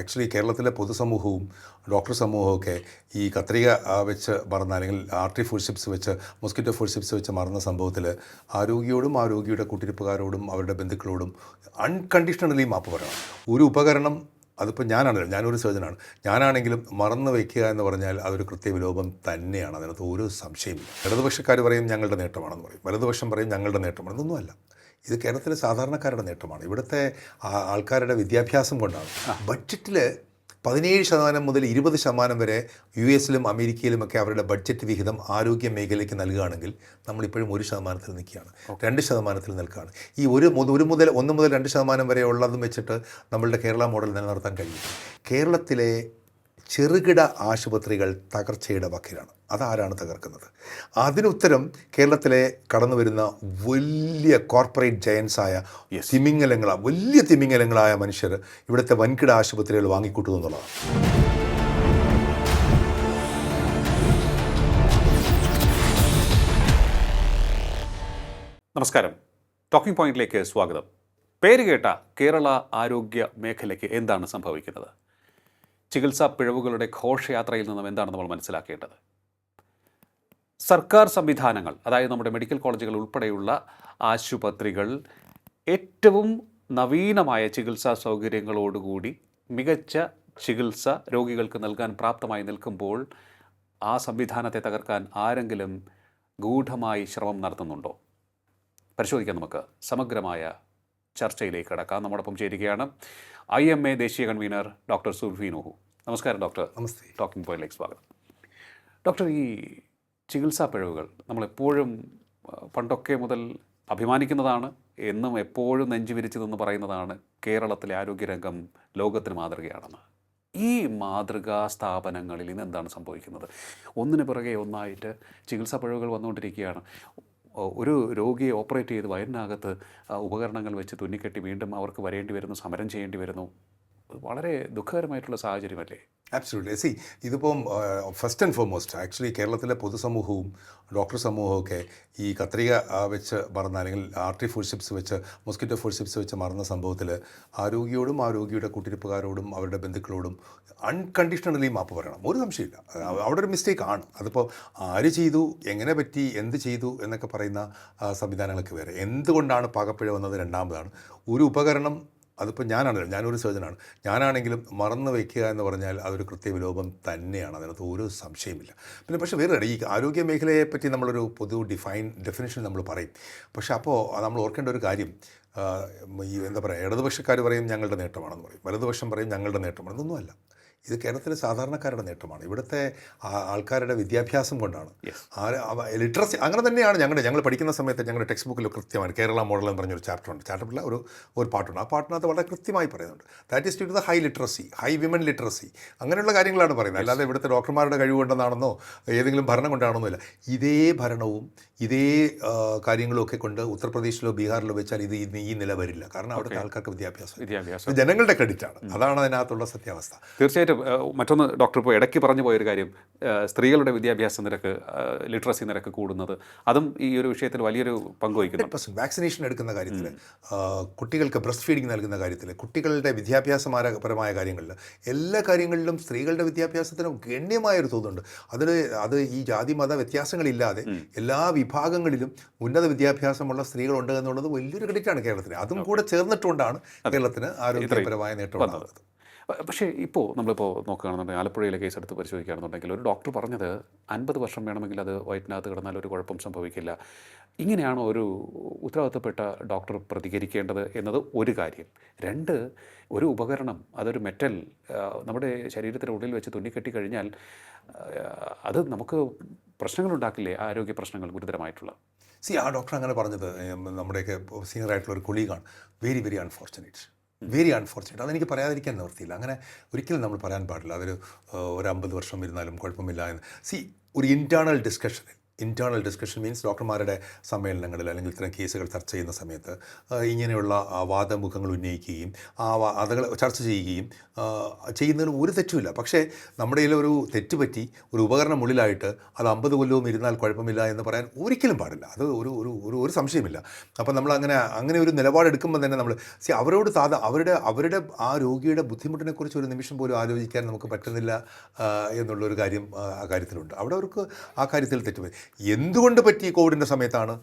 Actually കേരളത്തിലെ പൊതുസമൂഹവും doctor സമൂഹവും ഒക്കെ ഈ കത്രിക വെച്ച് മറന്ന അല്ലെങ്കിൽ ആർട്ടി ഫുൾഷിപ്സ് വെച്ച് മൊസ്കിറ്റോ ഫുൾഷിപ്സ് വെച്ച് മറന്ന സംഭവത്തിൽ ആ രോഗിയുടെ കൂട്ടിരിപ്പുകാരോടും അവരുടെ ബന്ധുക്കളോടും അൺകണ്ടീഷണലി മാപ്പ് പറയണം. ഒരു ഉപകരണം അതിപ്പോൾ ഞാനാണല്ലോ, ഞാനൊരു സർജനാണ്, ഞാനാണെങ്കിലും മറന്നു വയ്ക്കുക എന്ന് പറഞ്ഞാൽ അതൊരു കൃത്യവിലോപം തന്നെയാണ്. അതിനകത്ത് ഒരു സംശയമില്ല. ഇടതുപക്ഷക്കാർ പറയും ഞങ്ങളുടെ നേട്ടമാണെന്ന് പറയും, വലതുപക്ഷം പറയും ഞങ്ങളുടെ നേട്ടമാണ്. ഇതൊന്നുമല്ല, ഇത് കേരളത്തിലെ സാധാരണക്കാരുടെ നേട്ടമാണ്. ഇവിടുത്തെ ആൾക്കാരുടെ വിദ്യാഭ്യാസം കൊണ്ടാണ്. ബഡ്ജറ്റിൽ 17% മുതൽ 20% വരെ US-ലും അമേരിക്കയിലുമൊക്കെ അവരുടെ ബഡ്ജറ്റ് വിഹിതം ആരോഗ്യ മേഖലയ്ക്ക് നൽകുകയാണെങ്കിൽ നമ്മളിപ്പോഴും 1% നിൽക്കുകയാണ്, 2% നിൽക്കുകയാണ്. ഈ 1 മുതൽ 2% വരെ ഉള്ളതും വെച്ചിട്ട് നമ്മളുടെ കേരള മോഡൽ നിലനിർത്താൻ കഴിയും. കേരളത്തിലെ ചെറുകിട ആശുപത്രികൾ തകർച്ചയുടെ വക്കിലാണ്. അതാരാണ് തകർക്കുന്നത്? അതിനുത്തരം കേരളത്തിലെ കടന്നു വരുന്ന വലിയ കോർപ്പറേറ്റ് ജയൻസായ വലിയ തിമിംഗലങ്ങളായ മനുഷ്യർ ഇവിടുത്തെ വൻകിട ആശുപത്രികൾ വാങ്ങിക്കൂട്ടുന്നു എന്നുള്ളതാണ്. നമസ്കാരം, ടോക്കിംഗ് പോയിന്റിലേക്ക് സ്വാഗതം. പേര് കേട്ട കേരള ആരോഗ്യ മേഖലയ്ക്ക് എന്താണ് സംഭവിക്കുന്നത്? ചികിത്സാ പിഴവുകളുടെ ഘോഷയാത്രയിൽ നിന്നും എന്താണ് നമ്മൾ മനസ്സിലാക്കേണ്ടത്? സർക്കാർ സംവിധാനങ്ങൾ, അതായത് നമ്മുടെ മെഡിക്കൽ കോളേജുകൾ ഉൾപ്പെടെയുള്ള ആശുപത്രികൾ ഏറ്റവും നവീനമായ ചികിത്സാ സൗകര്യങ്ങളോടുകൂടി മികച്ച ചികിത്സ രോഗികൾക്ക് നൽകാൻ പ്രാപ്തമായി നിൽക്കുമ്പോൾ ആ സംവിധാനത്തെ തകർക്കാൻ ആരെങ്കിലും ഗൂഢമായി ശ്രമം നടത്തുന്നുണ്ടോ? പരിശോധിക്കാൻ നമുക്ക് സമഗ്രമായ ചർച്ചയിലേക്ക് കടക്കാം. നമ്മോടൊപ്പം ചേരുകയാണ് IMA ദേശീയ കൺവീനർ ഡോക്ടർ സുൽഫി നുഹു. നമസ്കാരം ഡോക്ടർ. നമസ്തേ. ടോക്കിംഗ് പോയിന്റിലേക്ക് സ്വാഗതം. ഡോക്ടർ, ഈ ചികിത്സാ പിഴവുകൾ നമ്മളെപ്പോഴും പണ്ടൊക്കെ മുതൽ അഭിമാനിക്കുന്നതാണ്, എന്നും എപ്പോഴും നെഞ്ചുവിരിച്ചതെന്ന് പറയുന്നതാണ് കേരളത്തിലെ ആരോഗ്യരംഗം ലോകത്തിന് മാതൃകയാണെന്ന്. ഈ മാതൃകാ സ്ഥാപനങ്ങളിൽ ഇന്ന് എന്താണ് സംഭവിക്കുന്നത്? ഒന്നിനു പിറകെ ഒന്നായിട്ട് ചികിത്സാ പിഴവുകൾ വന്നുകൊണ്ടിരിക്കുകയാണ്. ഒരു രോഗിയെ ഓപ്പറേറ്റ് ചെയ്ത് വയറിനകത്ത് ഉപകരണങ്ങൾ വെച്ച് തുന്നിക്കെട്ടി വീണ്ടും അവർക്ക് വരേണ്ടി വരുന്നു, സമരം ചെയ്യേണ്ടി വരുന്നു. വളരെ ദുഃഖകരമായിട്ടുള്ള സാഹചര്യമല്ലേ? ആബ്സല്യൂട്ട്ലി. ഇതിപ്പം ഫസ്റ്റ് ആൻഡ് ഫോർമോസ്റ്റ് ആക്ച്വലി കേരളത്തിലെ പൊതുസമൂഹവും ഡോക്ടർ സമൂഹവും ഒക്കെ ഈ കത്രിക വെച്ച് മറന്ന അല്ലെങ്കിൽ ആർട്ടി ഫുൾഷിപ്സ് വെച്ച് മൊസ്കിറ്റോ ഫുൾഷിപ്സ് വെച്ച് മറന്ന സംഭവത്തിൽ ആ രോഗിയുടെ കൂട്ടിരിപ്പുകാരോടും അവരുടെ ബന്ധുക്കളോടും അൺകണ്ടീഷണലി മാപ്പ് പറയണം. ഒരു സംശയമില്ല, അവിടെ ഒരു മിസ്റ്റേക്ക് ആണ്. അതിപ്പോൾ ആര് ചെയ്തു, എങ്ങനെ പറ്റി, എന്ത് ചെയ്തു എന്നൊക്കെ പറയുന്ന സംവിധാനങ്ങളൊക്കെ വേറെ. എന്തുകൊണ്ടാണ് പാകപ്പിഴ വന്നത് രണ്ടാമതാണ്. ഒരു ഉപകരണം, അതിപ്പോൾ ഞാനാണല്ലോ, ഞാനൊരു സർജനാണ്, ഞാനാണെങ്കിലും മറന്നു വയ്ക്കുക എന്ന് പറഞ്ഞാൽ അതൊരു കൃത്യവിലോപം തന്നെയാണ്. അതിനകത്ത് ഒരു സംശയമില്ല. പിന്നെ പക്ഷേ വേറെ ഈ ആരോഗ്യ മേഖലയെ പറ്റി നമ്മളൊരു ഡെഫിനിഷൻ നമ്മൾ പറയും. പക്ഷേ അപ്പോൾ നമ്മൾ ഓർക്കേണ്ട ഒരു കാര്യം, ഈ എന്താ പറയുക, ഇടതുപക്ഷക്കാർ പറയും ഞങ്ങളുടെ നേട്ടമാണെന്ന് പറയും, വലതുപക്ഷം പറയും ഞങ്ങളുടെ നേട്ടമാണ്. ഇതൊന്നുമല്ല, ഇത് കേരളത്തിലെ സാധാരണക്കാരുടെ നേട്ടമാണ്. ഇവിടുത്തെ ആൾക്കാരുടെ വിദ്യാഭ്യാസം കൊണ്ടാണ്. ലിറ്ററസി അങ്ങനെ തന്നെയാണ്. ഞങ്ങൾ പഠിക്കുന്ന സമയത്ത് ഞങ്ങളുടെ ടെക്സ്റ്റ് ബുക്കിൽ കൃത്യമായി കേരള മോഡൽ എന്ന് പറഞ്ഞൊരു ചാപ്റ്ററുണ്ട്. ചാപ്റ്ററിൽ ഒരു പാട്ടുണ്ട്. ആ പാട്ടിനകത്ത് വളരെ കൃത്യമായി പറയുന്നുണ്ട്, that is due to the high literacy, high women literacy, അങ്ങനെയുള്ള കാര്യങ്ങളാണ് പറയുന്നത്. അല്ലാതെ ഇവിടുത്തെ ഡോക്ടർമാരുടെ കഴിവുകൊണ്ടെന്നാണെന്നോ ഏതെങ്കിലും ഭരണം കൊണ്ടാണെന്നോ ഇല്ല. ഇതേ ഭരണവും ഇതേ കാര്യങ്ങളും ഒക്കെ കൊണ്ട് ഉത്തർപ്രദേശിലോ ബീഹാറിലോ വെച്ചാൽ ഇത് ഈ നില വരില്ല. കാരണം അവിടുത്തെ ആൾക്കാർക്ക് വിദ്യാഭ്യാസം ജനങ്ങളുടെ ക്രെഡിറ്റാണ്. അതാണ് അതിനകത്തുള്ള സത്യാവസ്ഥ. തീർച്ചയായിട്ടും. മറ്റൊന്ന് ഡോക്ടർ ഇപ്പോൾ ഇടയ്ക്ക് പറഞ്ഞു പോയൊരു കാര്യം, സ്ത്രീകളുടെ വിദ്യാഭ്യാസ നിരക്ക്, ലിറ്ററസി നിരക്ക് കൂടുന്നത്, അതും ഈ ഒരു വിഷയത്തിൽ വലിയൊരു പങ്ക് വഹിക്കുന്നു. വാക്സിനേഷൻ എടുക്കുന്ന കാര്യത്തിൽ, കുട്ടികൾക്ക് ബ്രസ്റ്റ് ഫീഡിങ് നൽകുന്ന കാര്യത്തിൽ, കുട്ടികളുടെ വിദ്യാഭ്യാസപരമായ കാര്യങ്ങളിൽ, എല്ലാ കാര്യങ്ങളിലും സ്ത്രീകളുടെ വിദ്യാഭ്യാസത്തിന് ഗണ്യമായൊരു തോതുണ്ട്. അത് ഈ ജാതി മത വ്യത്യാസങ്ങളില്ലാതെ എല്ലാ വിഭാഗങ്ങളിലും ഉന്നത വിദ്യാഭ്യാസമുള്ള സ്ത്രീകളുണ്ട് എന്നുള്ളത് വലിയൊരു ക്രെഡിറ്റാണ് കേരളത്തിന്. അതും കൂടെ ചേർന്നിട്ടുകൊണ്ടാണ് കേരളത്തിന് ആരോഗ്യപരമായ നേട്ടം ഉണ്ടാകുന്നത്. പക്ഷേ നമ്മളിപ്പോൾ നോക്കുകയാണെന്നുണ്ടെങ്കിൽ ആലപ്പുഴയിലെ കേസ് എടുത്ത് പരിശോധിക്കുകയാണെന്നുണ്ടെങ്കിൽ ഒരു ഡോക്ടർ പറഞ്ഞത് 50 വർഷം വേണമെങ്കിൽ അത് വയറ്റിനകത്ത് കിടന്നാൽ ഒരു കുഴപ്പം സംഭവിക്കില്ല. ഇങ്ങനെയാണോ ഒരു ഉത്തരവാദിത്തപ്പെട്ട ഡോക്ടർ പ്രതികരിക്കേണ്ടത് എന്നത് ഒരു കാര്യം. രണ്ട്, ഒരു ഉപകരണം, അതൊരു മെറ്റൽ നമ്മുടെ ശരീരത്തിൻ്റെ ഉള്ളിൽ വെച്ച് തുന്നിക്കെട്ടി കഴിഞ്ഞാൽ അത് നമുക്ക് പ്രശ്നങ്ങളുണ്ടാക്കില്ലേ? ആരോഗ്യ പ്രശ്നങ്ങൾ ഗുരുതരമായിട്ടുള്ള. ആ ഡോക്ടർ അങ്ങനെ പറഞ്ഞത് നമ്മുടെയൊക്കെ സീനിയറായിട്ടുള്ള ഒരു കൊളീഗാണ്. Very very unfortunate. അതെനിക്ക് പറയാതിരിക്കാൻ നിവൃത്തിയില്ല. അങ്ങനെ ഒരിക്കലും നമ്മൾ പറയാൻ പാടില്ല. ഒരു 50 വർഷം ഇരുന്നാലും കുഴപ്പമില്ല എന്ന്. ഒരു ഇൻറ്റേർണൽ ഡിസ്കഷനിൽ ഇൻറ്റേർണൽ ഡിസ്കഷൻ മീൻസ് ഡോക്ടർമാരുടെ സമ്മേളനങ്ങളിൽ അല്ലെങ്കിൽ ഇത്തരം കേസുകൾ ചർച്ച ചെയ്യുന്ന സമയത്ത് ഇങ്ങനെയുള്ള വാദമുഖങ്ങൾ ഉന്നയിക്കുകയും അതുകൾ ചർച്ച ചെയ്യുകയും ചെയ്യുന്നതിന് ഒരു തെറ്റുമില്ല. പക്ഷേ നമ്മുടെ ഒരു തെറ്റ് പറ്റി ഒരു ഉപകരണം ഉള്ളിലായിട്ട് അത് 50 കൊല്ലവും ഇരുന്നാൽ കുഴപ്പമില്ല എന്ന് പറയാൻ ഒരിക്കലും പാടില്ല. അത് ഒരു സംശയമില്ല. അപ്പം നമ്മൾ അങ്ങനെ ഒരു നിലപാടെടുക്കുമ്പോൾ തന്നെ നമ്മൾ അവരോട് അവരുടെ ആ രോഗിയുടെ ബുദ്ധിമുട്ടിനെക്കുറിച്ച് ഒരു നിമിഷം പോലും ആലോചിക്കാൻ നമുക്ക് പറ്റുന്നില്ല എന്നുള്ളൊരു കാര്യം ആ കാര്യത്തിലുണ്ട്. അവിടെ അവർക്ക് ആ കാര്യത്തിൽ തെറ്റുപോയി. എന്തുകൊണ്ട് പറ്റി കോവിഡിൻ്റെ സമയത്താണ്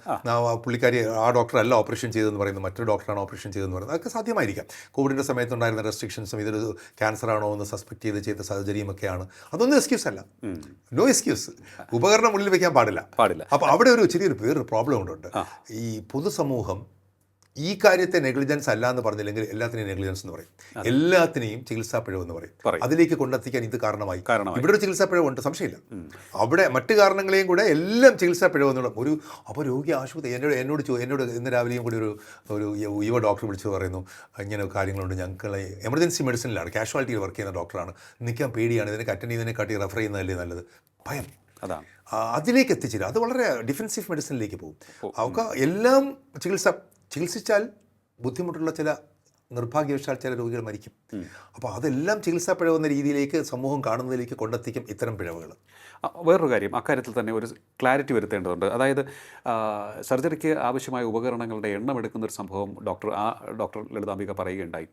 പുള്ളിക്കാരി ആ ഡോക്ടറല്ല ഓപ്പറേഷൻ ചെയ്തതെന്ന് പറയുന്നത്, മറ്റൊരു ഡോക്ടറാണ് ഓപ്പറേഷൻ ചെയ്തതെന്ന് പറയുന്നത്, അതൊക്കെ സാധ്യമായിരിക്കാം. കോവിഡിൻ്റെ സമയത്തുണ്ടായിരുന്ന റെസ്ട്രിക്ഷൻസും ഇതൊരു ക്യാൻസർ ആണോ എന്ന് സസ്പെക്ട് ചെയ്ത സർജറിയും ഒക്കെയാണ്. അതൊന്നും എക്സ്ക്യൂസ് അല്ല, നോ എക്സ്ക്യൂസ്. ഉപകരണം ഉള്ളിൽ വെക്കാൻ പാടില്ല. അപ്പോൾ അവിടെ ചെറിയൊരു വേറൊരു പ്രോബ്ലം ഉണ്ട്. ഈ പൊതുസമൂഹം ഈ കാര്യത്തെ നെഗ്ലിജൻസ് അല്ല എന്ന് പറഞ്ഞില്ലെങ്കിൽ എല്ലാത്തിനെയും നെഗ്ലിജൻസ് എന്ന് പറയും, എല്ലാത്തിനെയും ചികിത്സാ പിഴവ് എന്ന് പറയും. അതിലേക്ക് കൊണ്ടെത്തിക്കാൻ ഇത് കാരണമായി. ഇവിടെ ഒരു ചികിത്സാ പിഴവുണ്ട്, സംശയമില്ല. അവിടെ മറ്റു കാരണങ്ങളെയും കൂടെ എല്ലാം ചികിത്സാ പിഴവ് എന്നുള്ള അപ്പോൾ രോഗി ആശുപത്രി എന്നോട് ഇന്ന് രാവിലെയും കൂടി ഒരു യുവ ഡോക്ടർ വിളിച്ച് പറയുന്നു, ഇങ്ങനെ കാര്യങ്ങളുണ്ട്, ഞങ്ങൾ എമർജൻസി മെഡിസിനിലാണ്, കാഷ്വാലിറ്റിയിൽ വർക്ക് ചെയ്യുന്ന ഡോക്ടറാണ്, നിൽക്കാൻ പേടിയാണ്, ഇതിനൊക്കെ അറ്റൻഡ് ചെയ്യുന്നതിനെക്കാട്ടി റെഫർ ചെയ്യുന്നതല്ലേ നല്ലത്, ഭയം. അതിലേക്ക് എത്തിച്ചില്ല. അത് വളരെ ഡിഫെൻസീവ് മെഡിസിനിലേക്ക് പോകും. അവർക്ക് എല്ലാം ചികിത്സിച്ചാൽ ബുദ്ധിമുട്ടുള്ള ചില നിർഭാഗ്യവശാൽ ചില രോഗികൾ മരിക്കും. അപ്പോൾ അതെല്ലാം ചികിത്സാ പിഴവെന്ന രീതിയിലേക്ക് സമൂഹം കാണുന്നതിലേക്ക് കൊണ്ടെത്തിക്കും ഇത്തരം പിഴവുകൾ. വേറൊരു കാര്യം, അക്കാര്യത്തിൽ തന്നെ ഒരു ക്ലാരിറ്റി വരുത്തേണ്ടതുണ്ട്. അതായത് സർജറിക്ക് ആവശ്യമായ ഉപകരണങ്ങളുടെ എണ്ണം എടുക്കുന്നൊരു സംഭവം ഡോക്ടർ ലളിതാംബിക പറയുകയുണ്ടായി.